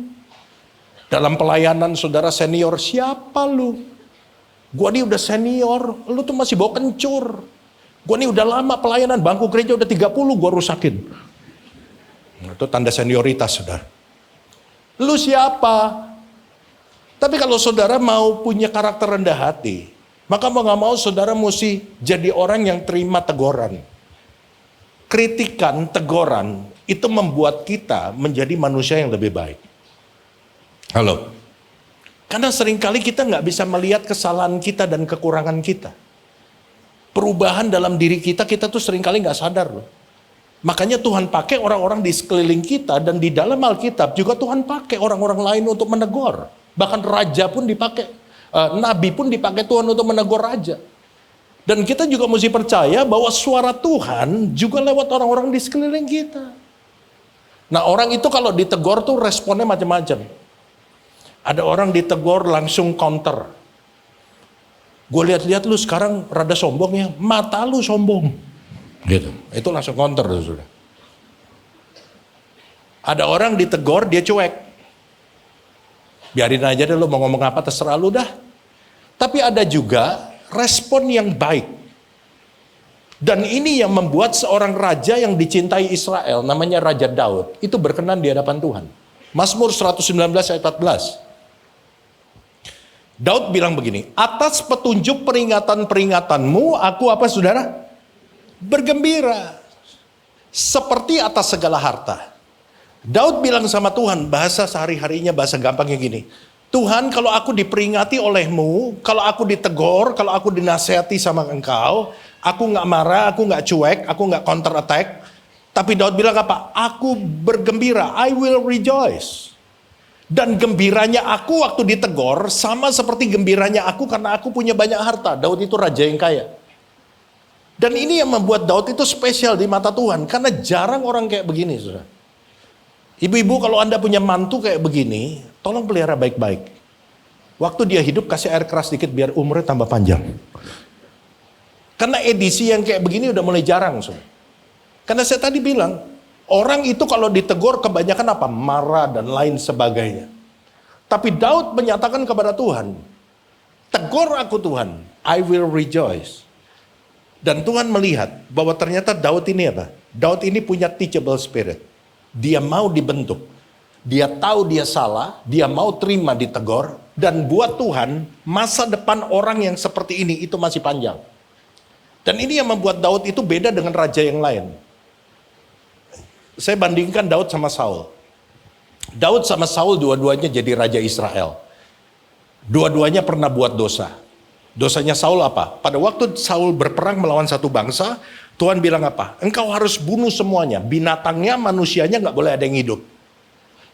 Dalam pelayanan saudara senior, siapa lu? Gua nih udah senior, lu tuh masih bawa kencur. Gue nih udah lama pelayanan, bangku gereja udah 30 gue rusakin. Itu tanda senioritas saudara. Lu siapa? Tapi kalau saudara mau punya karakter rendah hati, maka mau gak mau saudara mesti jadi orang yang terima teguran. Kritikan, teguran, itu membuat kita menjadi manusia yang lebih baik. Halo? Karena seringkali kita gak bisa melihat kesalahan kita dan kekurangan kita. Perubahan dalam diri kita tuh seringkali nggak sadar loh. Makanya Tuhan pakai orang-orang di sekeliling kita, dan di dalam Alkitab juga Tuhan pakai orang-orang lain untuk menegur. Bahkan raja pun dipakai, nabi pun dipakai Tuhan untuk menegur raja. Dan kita juga mesti percaya bahwa suara Tuhan juga lewat orang-orang di sekeliling kita. Nah, orang itu kalau ditegur tuh responnya macam-macam. Ada orang ditegur langsung counter. Gue lihat-lihat lu sekarang rada sombong ya, mata lu sombong. Gitu. Itu langsung counter sudah. Ada orang ditegur dia cuek. Biarin aja deh lu mau ngomong apa terserah lu dah. Tapi ada juga respon yang baik. Dan ini yang membuat seorang raja yang dicintai Israel, namanya Raja Daud, itu berkenan di hadapan Tuhan. Mazmur 119 ayat 14. Daud bilang begini, atas petunjuk peringatan-peringatanmu, aku apa saudara? Bergembira. Seperti atas segala harta. Daud bilang sama Tuhan, bahasa sehari-harinya, bahasa gampangnya gini. Tuhan, kalau aku diperingati olehmu, kalau aku ditegur, kalau aku dinasehati sama engkau, aku gak marah, aku gak cuek, aku gak counter attack. Tapi Daud bilang apa? Aku bergembira, I will rejoice. Dan gembiranya aku waktu ditegur sama seperti gembiranya aku karena aku punya banyak harta. Daud itu raja yang kaya. Dan ini yang membuat Daud itu spesial di mata Tuhan. Karena jarang orang kayak begini, saudara. Ibu-ibu, kalau Anda punya mantu kayak begini, tolong pelihara baik-baik. Waktu dia hidup kasih air keras dikit biar umurnya tambah panjang. Karena edisi yang kayak begini udah mulai jarang, saudara. Karena saya tadi bilang, orang itu kalau ditegur kebanyakan apa? Marah dan lain sebagainya. Tapi Daud menyatakan kepada Tuhan, tegur aku Tuhan, I will rejoice. Dan Tuhan melihat bahwa ternyata Daud ini apa? Daud ini punya teachable spirit. Dia mau dibentuk. Dia tahu dia salah, dia mau terima ditegur. Dan buat Tuhan, masa depan orang yang seperti ini itu masih panjang. Dan ini yang membuat Daud itu beda dengan raja yang lain. Saya bandingkan Daud sama Saul. Daud sama Saul dua-duanya jadi raja Israel. Dua-duanya pernah buat dosa. Dosanya Saul apa? Pada waktu Saul berperang melawan satu bangsa, Tuhan bilang apa? Engkau harus bunuh semuanya. Binatangnya, manusianya gak boleh ada yang hidup.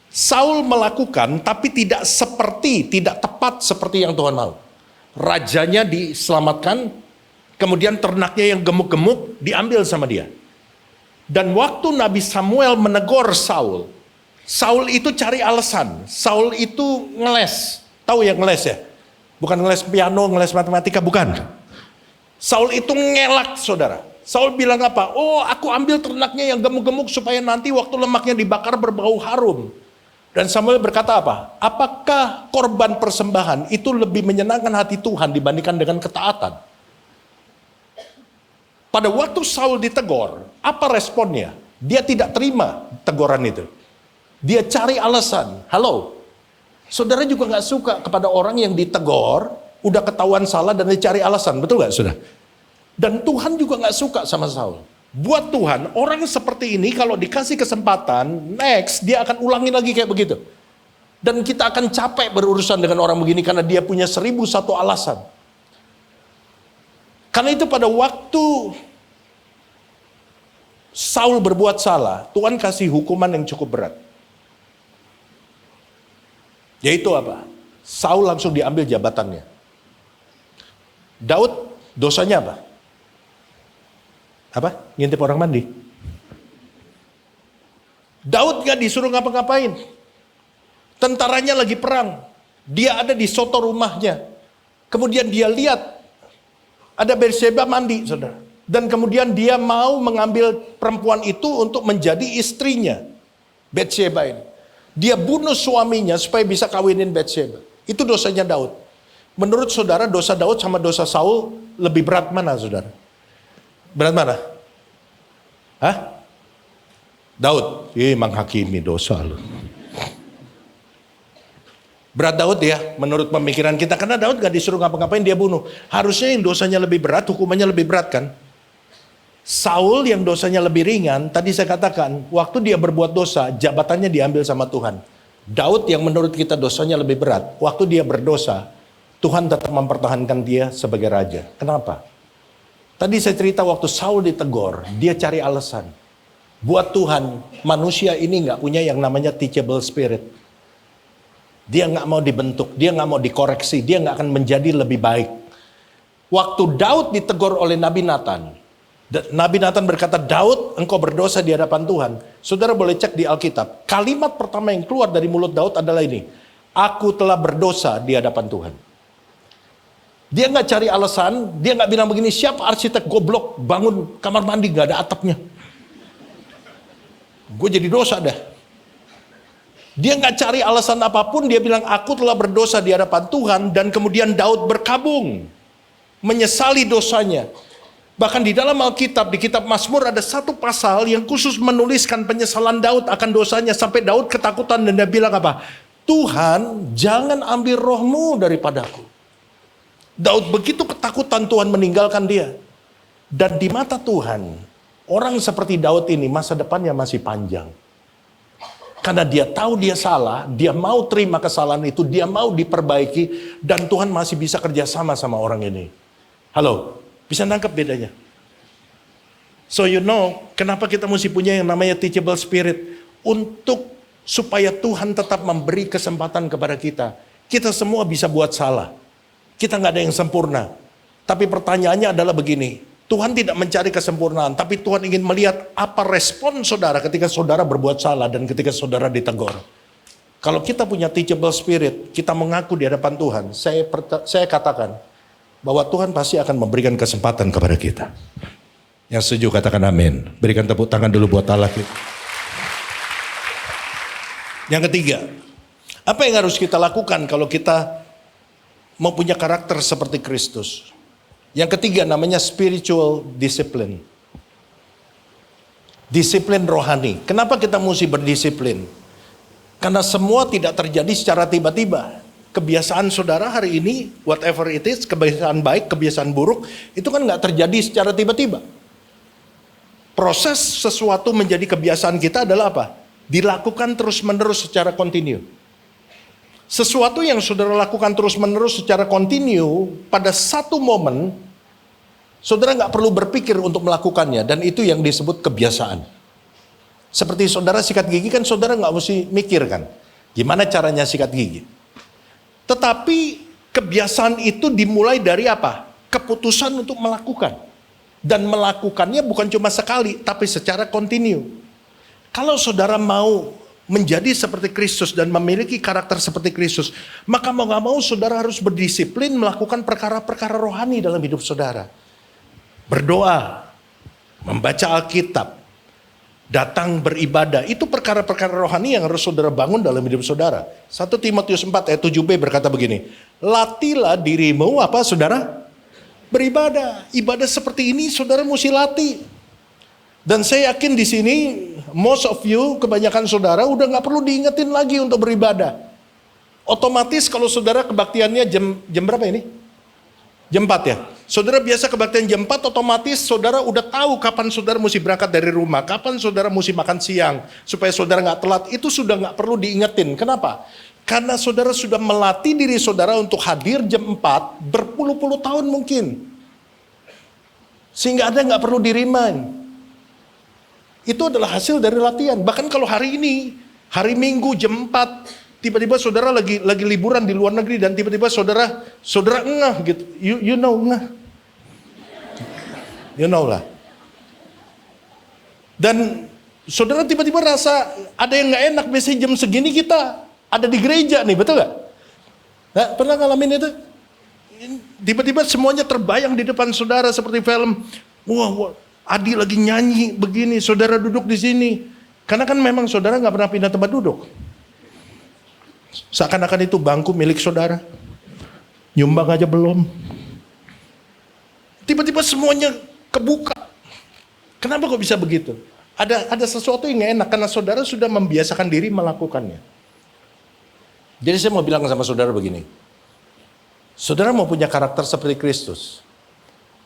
Saul melakukan, tapi tidak tepat seperti yang Tuhan mau. Rajanya diselamatkan, kemudian ternaknya yang gemuk-gemuk diambil sama dia. Dan waktu Nabi Samuel menegur Saul, Saul itu cari alasan. Saul itu ngeles. Tahu ya ngeles ya? Bukan ngeles piano, ngeles matematika, bukan. Saul itu ngelak, saudara. Saul bilang apa? Oh, aku ambil ternaknya yang gemuk-gemuk supaya nanti waktu lemaknya dibakar berbau harum. Dan Samuel berkata apa? Apakah korban persembahan itu lebih menyenangkan hati Tuhan dibandingkan dengan ketaatan? Pada waktu Saul ditegur, apa responnya? Dia tidak terima teguran itu. Dia cari alasan. Halo, saudara juga gak suka kepada orang yang ditegur, udah ketahuan salah dan dia cari alasan. Betul gak, saudara? Dan Tuhan juga gak suka sama Saul. Buat Tuhan, orang seperti ini kalau dikasih kesempatan, next dia akan ulangi lagi kayak begitu. Dan kita akan capek berurusan dengan orang begini karena dia punya 1001 alasan. Karena itu pada waktu Saul berbuat salah, Tuhan kasih hukuman yang cukup berat. Yaitu apa? Saul langsung diambil jabatannya. Daud dosanya apa? Apa? Ngintip orang mandi. Daud gak disuruh ngapa-ngapain. Tentaranya lagi perang. Dia ada di soto rumahnya. Kemudian dia lihat ada Bathsheba mandi, saudara. Dan kemudian dia mau mengambil perempuan itu untuk menjadi istrinya. Bathsheba ini. Dia bunuh suaminya supaya bisa kawinin Bathsheba. Itu dosanya Daud. Menurut saudara, dosa Daud sama dosa Saul lebih berat mana, saudara? Berat mana? Hah? Daud. Menghakimi dosa lu. Berat Daud ya, menurut pemikiran kita. Karena Daud gak disuruh ngapa-ngapain, dia bunuh. Harusnya yang dosanya lebih berat, hukumannya lebih berat kan? Saul yang dosanya lebih ringan, tadi saya katakan, waktu dia berbuat dosa, jabatannya diambil sama Tuhan. Daud yang menurut kita dosanya lebih berat, waktu dia berdosa, Tuhan tetap mempertahankan dia sebagai raja. Kenapa? Tadi saya cerita waktu Saul ditegur, dia cari alasan. Buat Tuhan, manusia ini nggak punya yang namanya teachable spirit. Dia nggak mau dibentuk, dia nggak mau dikoreksi, dia nggak akan menjadi lebih baik. Waktu Daud ditegur oleh Nabi Nathan, Nabi Nathan berkata, Daud, engkau berdosa di hadapan Tuhan. Saudara boleh cek di Alkitab, kalimat pertama yang keluar dari mulut Daud adalah ini, aku telah berdosa di hadapan Tuhan. Dia nggak cari alasan, dia nggak bilang begini, siapa arsitek goblok bangun kamar mandi nggak ada atapnya. Gue jadi dosa dah. Dia nggak cari alasan apapun, dia bilang aku telah berdosa di hadapan Tuhan, dan kemudian Daud berkabung, menyesali dosanya. Bahkan di dalam Alkitab, di kitab Mazmur ada satu pasal yang khusus menuliskan penyesalan Daud akan dosanya, sampai Daud ketakutan dan dia bilang apa? Tuhan, jangan ambil rohmu daripadaku. Daud begitu ketakutan Tuhan meninggalkan dia. Dan di mata Tuhan, orang seperti Daud ini masa depannya masih panjang. Karena dia tahu dia salah, dia mau terima kesalahan itu, dia mau diperbaiki, dan Tuhan masih bisa kerjasama sama orang ini. Halo, bisa nangkep bedanya? So you know, kenapa kita mesti punya yang namanya teachable spirit? Untuk supaya Tuhan tetap memberi kesempatan kepada kita. Kita semua bisa buat salah. Kita nggak ada yang sempurna. Tapi pertanyaannya adalah begini, Tuhan tidak mencari kesempurnaan, tapi Tuhan ingin melihat apa respon saudara ketika saudara berbuat salah dan ketika saudara ditegur. Kalau kita punya teachable spirit, kita mengaku di hadapan Tuhan, saya katakan bahwa Tuhan pasti akan memberikan kesempatan kepada kita. Yang setuju katakan amin. Berikan tepuk tangan dulu buat Allah kita. Yang ketiga, apa yang harus kita lakukan kalau kita mau punya karakter seperti Kristus? Yang ketiga namanya spiritual discipline. Disiplin rohani. Kenapa kita mesti berdisiplin? Karena semua tidak terjadi secara tiba-tiba. Kebiasaan saudara hari ini, whatever it is, kebiasaan baik, kebiasaan buruk, itu kan nggak terjadi secara tiba-tiba. Proses sesuatu menjadi kebiasaan kita adalah apa? Dilakukan terus-menerus secara kontinu. Sesuatu yang saudara lakukan terus-menerus secara kontinu, pada satu momen, saudara nggak perlu berpikir untuk melakukannya, dan itu yang disebut kebiasaan. Seperti saudara sikat gigi kan saudara nggak mesti mikir kan, gimana caranya sikat gigi. Tetapi kebiasaan itu dimulai dari apa? Keputusan untuk melakukan. Dan melakukannya bukan cuma sekali, tapi secara kontinu. Kalau saudara mau menjadi seperti Kristus dan memiliki karakter seperti Kristus, maka mau gak mau saudara harus berdisiplin melakukan perkara-perkara rohani dalam hidup saudara. Berdoa, membaca Alkitab, datang beribadah, itu perkara-perkara rohani yang harus saudara bangun dalam hidup saudara. 1 Timotius 4 ayat 7b berkata begini, latilah dirimu apa saudara? Beribadah. Ibadah seperti ini saudara mesti latih. Dan saya yakin di sini most of you, kebanyakan saudara udah nggak perlu diingetin lagi untuk beribadah. Otomatis kalau saudara kebaktiannya jam berapa ini? Jam 4 ya. Saudara biasa kebaktian jam 4, otomatis saudara udah tahu kapan saudara mesti berangkat dari rumah, kapan saudara mesti makan siang, supaya saudara nggak telat. Itu sudah nggak perlu diingetin. Kenapa? Karena saudara sudah melatih diri saudara untuk hadir jam 4 berpuluh-puluh tahun mungkin. Sehingga Anda nggak perlu di-remind. Itu adalah hasil dari latihan. Bahkan kalau hari ini, hari Minggu jam 4, tiba-tiba saudara lagi liburan di luar negeri dan tiba-tiba saudara ngeh gitu. You know ngeh. You know lah. Dan saudara tiba-tiba rasa ada yang nggak enak, biasanya jam segini kita ada di gereja nih, betul nggak? Nah, pernah ngalamin itu? Tiba-tiba semuanya terbayang di depan saudara seperti film. Wah, Adi lagi nyanyi begini, saudara duduk di sini. Karena kan memang saudara nggak pernah pindah tempat duduk. Seakan-akan itu bangku milik saudara. Nyumbang aja belum. Tiba-tiba semuanya kebuka. Kenapa kok bisa begitu? Ada sesuatu yang nggak enak karena saudara sudah membiasakan diri melakukannya. Jadi saya mau bilang sama saudara begini. Saudara mau punya karakter seperti Kristus.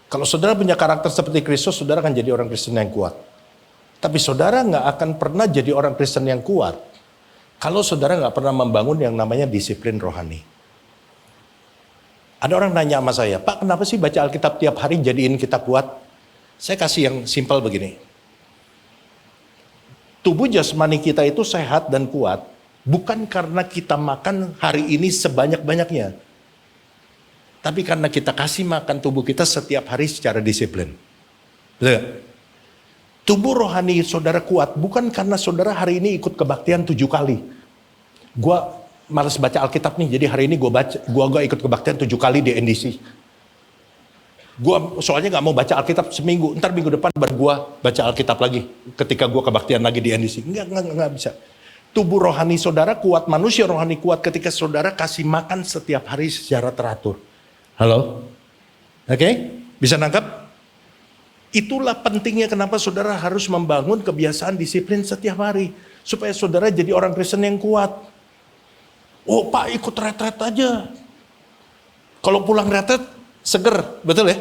Kalau saudara punya karakter seperti Kristus, saudara akan jadi orang Kristen yang kuat. Tapi saudara nggak akan pernah jadi orang Kristen yang kuat kalau saudara nggak pernah membangun yang namanya disiplin rohani. Ada orang nanya sama saya, Pak, kenapa sih baca Alkitab tiap hari jadiin kita kuat? Saya kasih yang simpel begini. tubuh jasmani kita itu sehat dan kuat, bukan karena kita makan hari ini sebanyak-banyaknya. Tapi karena kita kasih makan tubuh kita setiap hari secara disiplin. Betul gak? Tubuh rohani saudara kuat bukan karena saudara hari ini ikut kebaktian 7 kali. Gua malas baca Alkitab nih, jadi hari ini gua ikut kebaktian 7 kali di NDC. Gua soalnya nggak mau baca Alkitab seminggu, ntar minggu depan baru gua baca Alkitab lagi ketika gua kebaktian lagi di NDC. Enggak bisa. Tubuh rohani saudara kuat, manusia rohani kuat ketika saudara kasih makan setiap hari secara teratur. Halo? Oke? Bisa nangkap? Itulah pentingnya kenapa saudara harus membangun kebiasaan disiplin setiap hari. Supaya saudara jadi orang Kristen yang kuat. Oh Pak, ikut retret aja. Kalau pulang retret, seger, betul ya?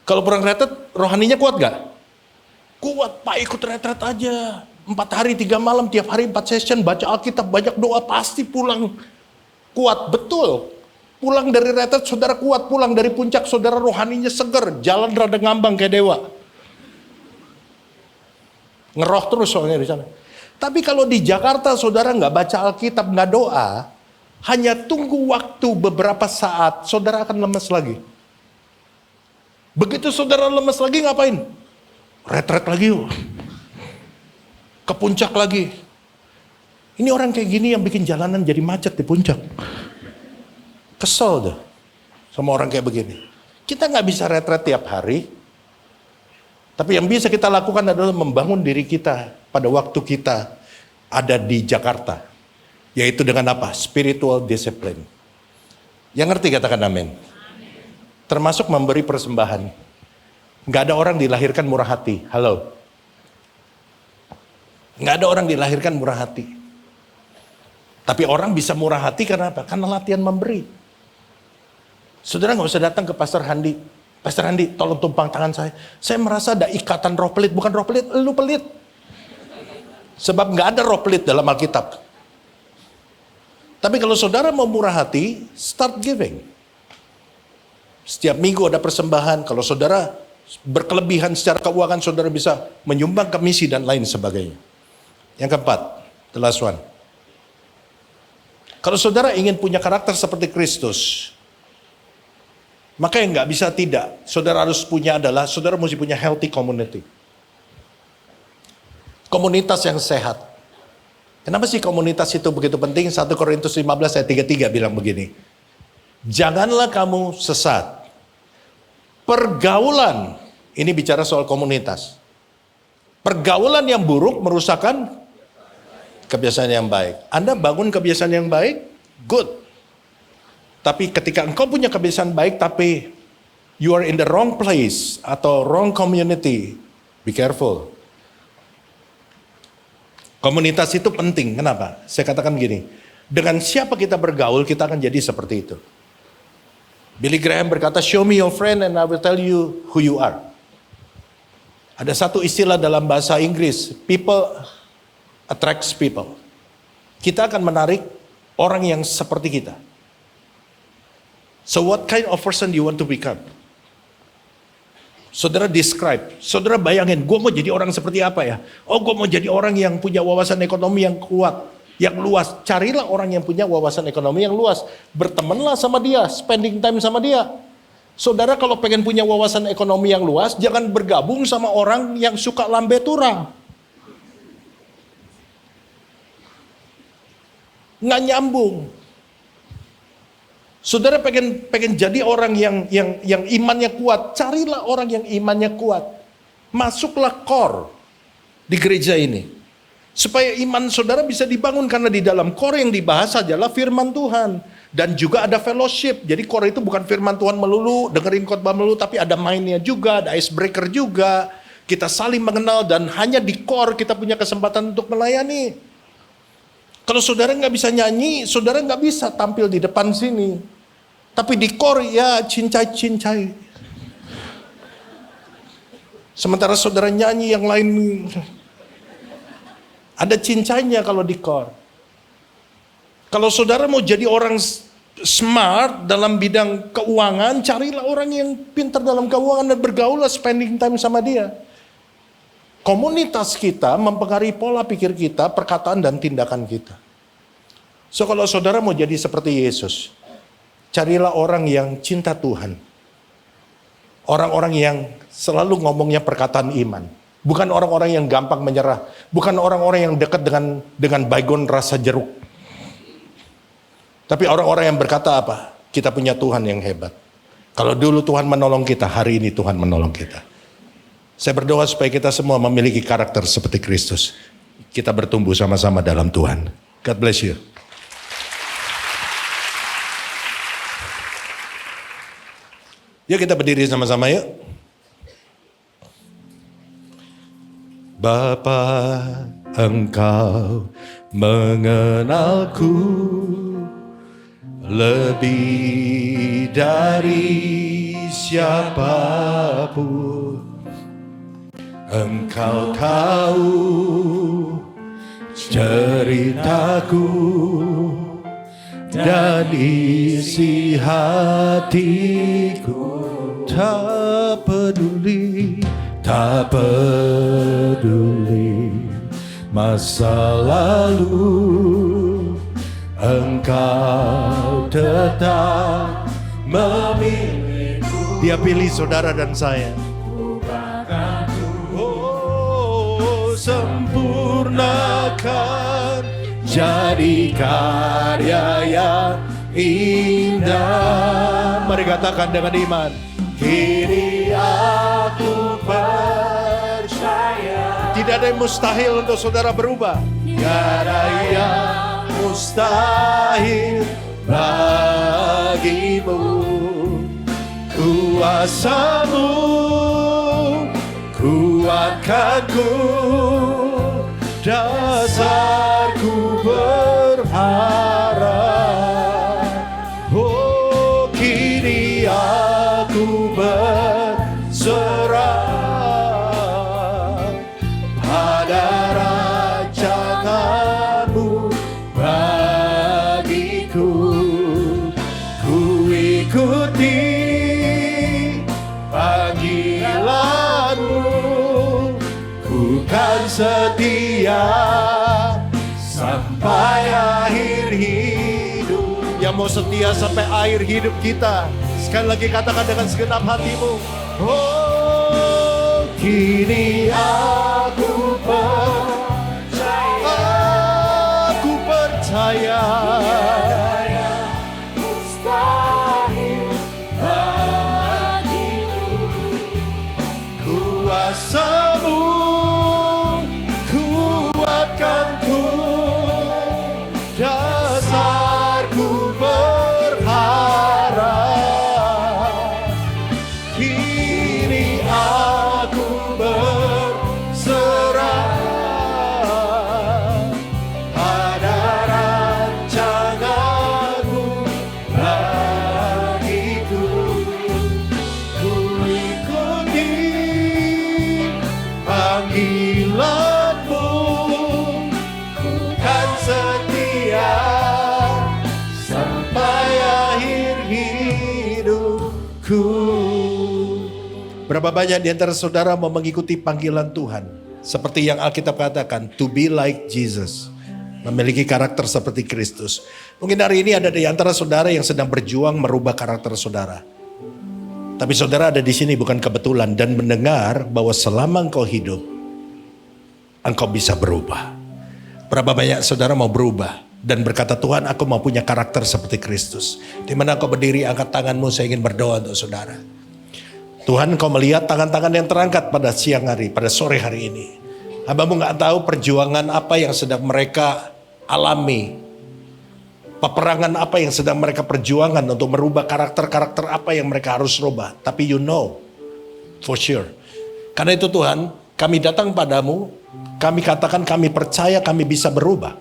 Kalau pulang retret, rohaninya kuat gak? Kuat Pak, ikut retret aja. 4 hari 3 malam, tiap hari 4 session, baca Alkitab, banyak doa, pasti pulang kuat, betul. Pulang dari retret saudara kuat, pulang dari puncak saudara rohaninya seger, jalan rada ngambang kayak dewa. Ngeroh terus soalnya di sana. Tapi kalau di Jakarta saudara nggak baca Alkitab, nggak doa, hanya tunggu waktu beberapa saat, saudara akan lemes lagi. Begitu saudara lemes lagi ngapain? Retret lagi yuk. Ke puncak lagi. Ini orang kayak gini yang bikin jalanan jadi macet di puncak. Kesel deh sama orang kayak begini. Kita nggak bisa retret tiap hari. Tapi yang bisa kita lakukan adalah membangun diri kita pada waktu kita ada di Jakarta. Yaitu dengan apa? Spiritual discipline. Yang ngerti katakan amin. Termasuk memberi persembahan. Nggak ada orang dilahirkan murah hati. Halo. Nggak ada orang dilahirkan murah hati. Tapi orang bisa murah hati karena apa? Karena latihan memberi. Saudara nggak usah datang ke Pastor Handi. Pastor Handi, tolong tumpang tangan saya. Saya merasa ada ikatan roh pelit. Bukan roh pelit, lu pelit. Sebab nggak ada roh pelit dalam Alkitab. Tapi kalau saudara mau murah hati, start giving. Setiap minggu ada persembahan. Kalau saudara berkelebihan secara keuangan, saudara bisa menyumbang ke misi dan lain sebagainya. Yang keempat, the last one. Kalau saudara ingin punya karakter seperti Kristus, maka yang nggak bisa tidak, saudara harus punya adalah, saudara mesti punya healthy community. Komunitas yang sehat. Kenapa sih komunitas itu begitu penting? 1 Korintus 15 ayat 33 bilang begini. Janganlah kamu sesat. Pergaulan, ini bicara soal komunitas. Pergaulan yang buruk merusakkan kebiasaan yang baik. Anda bangun kebiasaan yang baik, good. Tapi ketika engkau punya kebiasaan baik tapi you are in the wrong place atau wrong community, be careful. Komunitas itu penting. Kenapa? Saya katakan gini, dengan siapa kita bergaul kita akan jadi seperti itu. Billy Graham berkata, show me your friend and I will tell you who you are. Ada satu istilah dalam bahasa Inggris, people attracts people. Kita akan menarik orang yang seperti kita. So what kind of person do you want to become? Saudara describe, saudara bayangin, gue mau jadi orang seperti apa ya? Oh, gue mau jadi orang yang punya wawasan ekonomi yang kuat, yang luas. Carilah orang yang punya wawasan ekonomi yang luas. Bertemanlah sama dia, spending time sama dia. Saudara kalau pengen punya wawasan ekonomi yang luas, jangan bergabung sama orang yang suka lambe tura. Nggak nyambung. Saudara pengen jadi orang yang imannya kuat, carilah orang yang imannya kuat. Masuklah core di gereja ini. Supaya iman saudara bisa dibangun, karena di dalam core yang dibahas adalah firman Tuhan. Dan juga ada fellowship. Jadi core itu bukan firman Tuhan melulu, dengerin khotbah melulu, tapi ada mainnya juga, ada icebreaker juga. Kita saling mengenal dan hanya di core kita punya kesempatan untuk melayani. Kalau saudara nggak bisa nyanyi, saudara nggak bisa tampil di depan sini. Tapi di core ya cincai-cincai. Sementara saudara nyanyi yang lain, ada cincainya kalau di core. Kalau saudara mau jadi orang smart dalam bidang keuangan, carilah orang yang pintar dalam keuangan dan bergaullah, spending time sama dia. Komunitas kita mempengaruhi pola pikir kita, perkataan dan tindakan kita. So kalau saudara mau jadi seperti Yesus, carilah orang yang cinta Tuhan. Orang-orang yang selalu ngomongnya perkataan iman. Bukan orang-orang yang gampang menyerah. Bukan orang-orang yang dekat dengan baygon rasa jeruk. Tapi orang-orang yang berkata apa? Kita punya Tuhan yang hebat. Kalau dulu Tuhan menolong kita, hari ini Tuhan menolong kita. Saya berdoa supaya kita semua memiliki karakter seperti Kristus. Kita bertumbuh sama-sama dalam Tuhan. God bless you. Yuk kita berdiri sama-sama yuk. Bapa, Engkau mengenalku lebih dari siapapun. Engkau tahu ceritaku dan isi hatiku. Tak peduli masa lalu, Engkau tetap memilihku. Dia pilih saudara dan saya. Oh, sempurnakan jadi karya yang indah. Mari katakan dengan iman. Kini aku percaya. Tidak ada yang mustahil untuk saudara berubah. Tidak ada yang mustahil bagimu. Kuasamu kuatkanku, dasarku berharap. Oh, kini aku berserah pada rancanganmu bagiku. Ku ikuti panggilanmu, ku kan setia sampai akhir hidup. Yang mau setia sampai akhir hidup kita, sekali lagi katakan dengan segenap hatimu. Oh, kini aku percaya. Aku percaya. Mustahil bagiku. Kuasamu kuatkanku, dasarku berharap. Kini aku berserah pada rancanganmu bagiku. Ku ikuti panggilanmu, ku kan setia sampai akhir hidupku. Berapa banyak di antara saudara mau mengikuti panggilan Tuhan? Seperti yang Alkitab katakan, to be like Jesus. Memiliki karakter seperti Kristus. Mungkin hari ini ada di antara saudara yang sedang berjuang merubah karakter saudara. Tapi saudara ada di sini bukan kebetulan dan mendengar bahwa selama engkau hidup, engkau bisa berubah. Berapa banyak saudara mau berubah dan berkata, Tuhan, aku mau punya karakter seperti Kristus. Di mana kau berdiri, angkat tanganmu, saya ingin berdoa untuk saudara. Tuhan, kau melihat tangan-tangan yang terangkat pada siang hari, pada sore hari ini. Hambamu gak tahu perjuangan apa yang sedang mereka alami. Peperangan apa yang sedang mereka perjuangkan untuk merubah karakter-karakter apa yang mereka harus rubah. Tapi you know, for sure. Karena itu Tuhan, kami datang padamu, kami katakan kami percaya kami bisa berubah.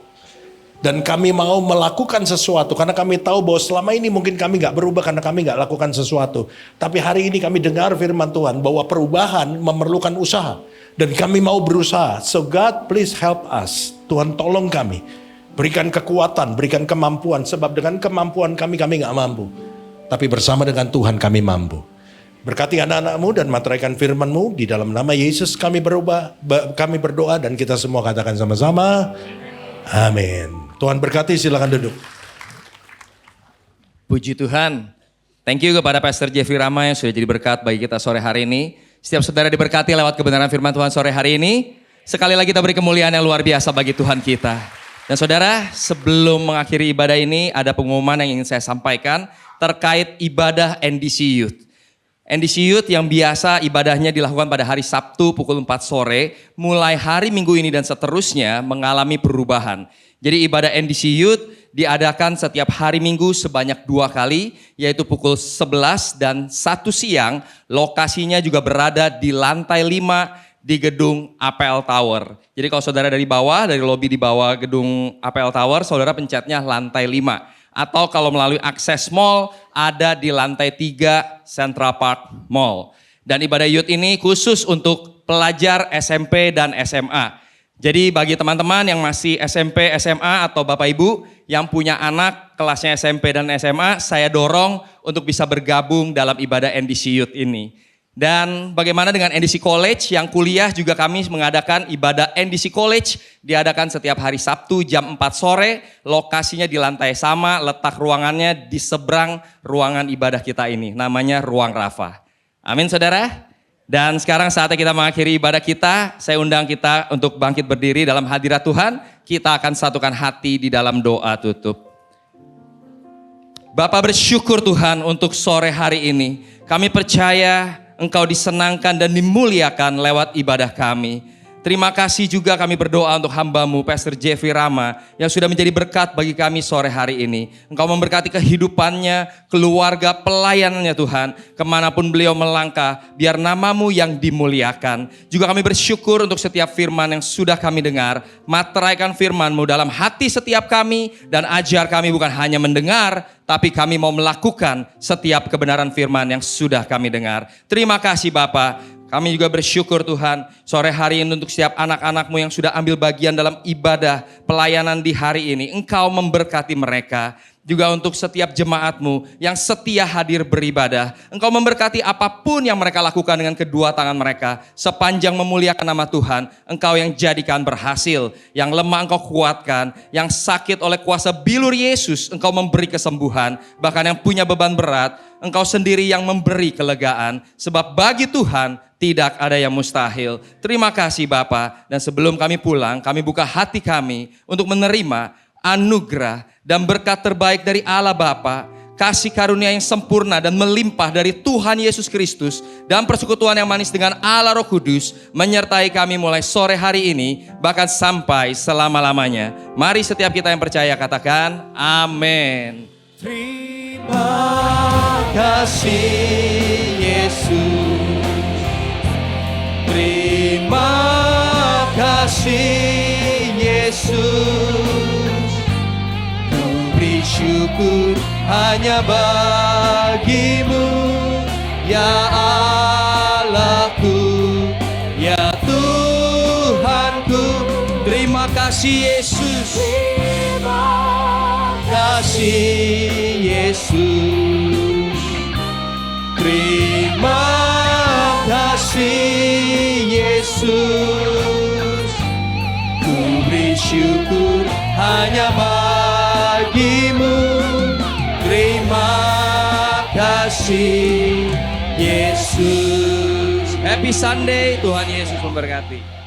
Dan kami mau melakukan sesuatu karena kami tahu bahwa selama ini mungkin kami gak berubah karena kami gak lakukan sesuatu. Tapi hari ini kami dengar firman Tuhan bahwa perubahan memerlukan usaha. Dan kami mau berusaha. So God please help us. Tuhan tolong kami. Berikan kekuatan, berikan kemampuan. Sebab dengan kemampuan kami gak mampu. Tapi bersama dengan Tuhan kami mampu. Berkati anak-anakmu dan materaikan firman-Mu. Di dalam nama Yesus kami berdoa dan kita semua katakan sama-sama. Amin. Tuhan berkati, silakan duduk. Puji Tuhan. Thank you kepada Pastor Jeffrey Rama yang sudah jadi berkat bagi kita sore hari ini. Setiap saudara diberkati lewat kebenaran firman Tuhan sore hari ini. Sekali lagi kita beri kemuliaan yang luar biasa bagi Tuhan kita. Dan saudara, sebelum mengakhiri ibadah ini ada pengumuman yang ingin saya sampaikan terkait ibadah NDC Youth. NDC Youth yang biasa ibadahnya dilakukan pada hari Sabtu pukul 4 sore, mulai hari Minggu ini dan seterusnya mengalami perubahan. Jadi ibadah NDC Youth diadakan setiap hari Minggu sebanyak 2 kali, yaitu pukul 11 dan 1 siang. Lokasinya juga berada di lantai 5 di gedung APL Tower. Jadi kalau saudara dari bawah, dari lobi di bawah gedung APL Tower, saudara pencetnya lantai 5. Atau kalau melalui akses mall, ada di lantai 3 Central Park Mall. Dan ibadah youth ini khusus untuk pelajar SMP dan SMA. Jadi bagi teman-teman yang masih SMP, SMA atau Bapak Ibu yang punya anak kelasnya SMP dan SMA, saya dorong untuk bisa bergabung dalam ibadah NDC Youth ini. Dan bagaimana dengan NDC College yang kuliah juga kami mengadakan ibadah NDC College. Diadakan setiap hari Sabtu jam 4 sore, lokasinya di lantai sama, letak ruangannya di seberang ruangan ibadah kita ini. Namanya Ruang Rafa. Amin saudara. Dan sekarang saatnya kita mengakhiri ibadah kita. Saya undang kita untuk bangkit berdiri dalam hadirat Tuhan. Kita akan satukan hati di dalam doa tutup. Bapak bersyukur Tuhan untuk sore hari ini. Kami percaya Engkau disenangkan dan dimuliakan lewat ibadah kami. Terima kasih juga kami berdoa untuk hamba-Mu Pastor Jeffrey Rama yang sudah menjadi berkat bagi kami sore hari ini. Engkau memberkati kehidupannya, keluarga, pelayanannya Tuhan. Kemanapun beliau melangkah, biar nama-Mu yang dimuliakan. Juga kami bersyukur untuk setiap firman yang sudah kami dengar. Materaikan firman-Mu dalam hati setiap kami dan ajar kami bukan hanya mendengar, tapi kami mau melakukan setiap kebenaran firman yang sudah kami dengar. Terima kasih Bapa. Kami juga bersyukur Tuhan sore hari ini untuk setiap anak-anak-Mu yang sudah ambil bagian dalam ibadah pelayanan di hari ini. Engkau memberkati mereka. Juga untuk setiap jemaat-Mu yang setia hadir beribadah. Engkau memberkati apapun yang mereka lakukan dengan kedua tangan mereka. Sepanjang memuliakan nama Tuhan, Engkau yang jadikan berhasil. Yang lemah Engkau kuatkan. Yang sakit oleh kuasa bilur Yesus, Engkau memberi kesembuhan. Bahkan yang punya beban berat, Engkau sendiri yang memberi kelegaan. Sebab bagi Tuhan tidak ada yang mustahil. Terima kasih Bapa. Dan sebelum kami pulang, kami buka hati kami untuk menerima anugerah dan berkat terbaik dari Allah Bapa, kasih karunia yang sempurna dan melimpah dari Tuhan Yesus Kristus, dan persekutuan yang manis dengan Allah Roh Kudus menyertai kami mulai sore hari ini bahkan sampai selama-lamanya. Mari setiap kita yang percaya katakan amin. Terima kasih Yesus. Terima kasih Yesus. Beri syukur hanya bagi-Mu, ya Allahku, ya Tuhanku. Terima kasih Yesus. Terima kasih Yesus. Terima kasih Yesus. Ku beri syukur hanya bagi-Mu. Terima kasih Yesus. Happy Sunday, Tuhan Yesus memberkati.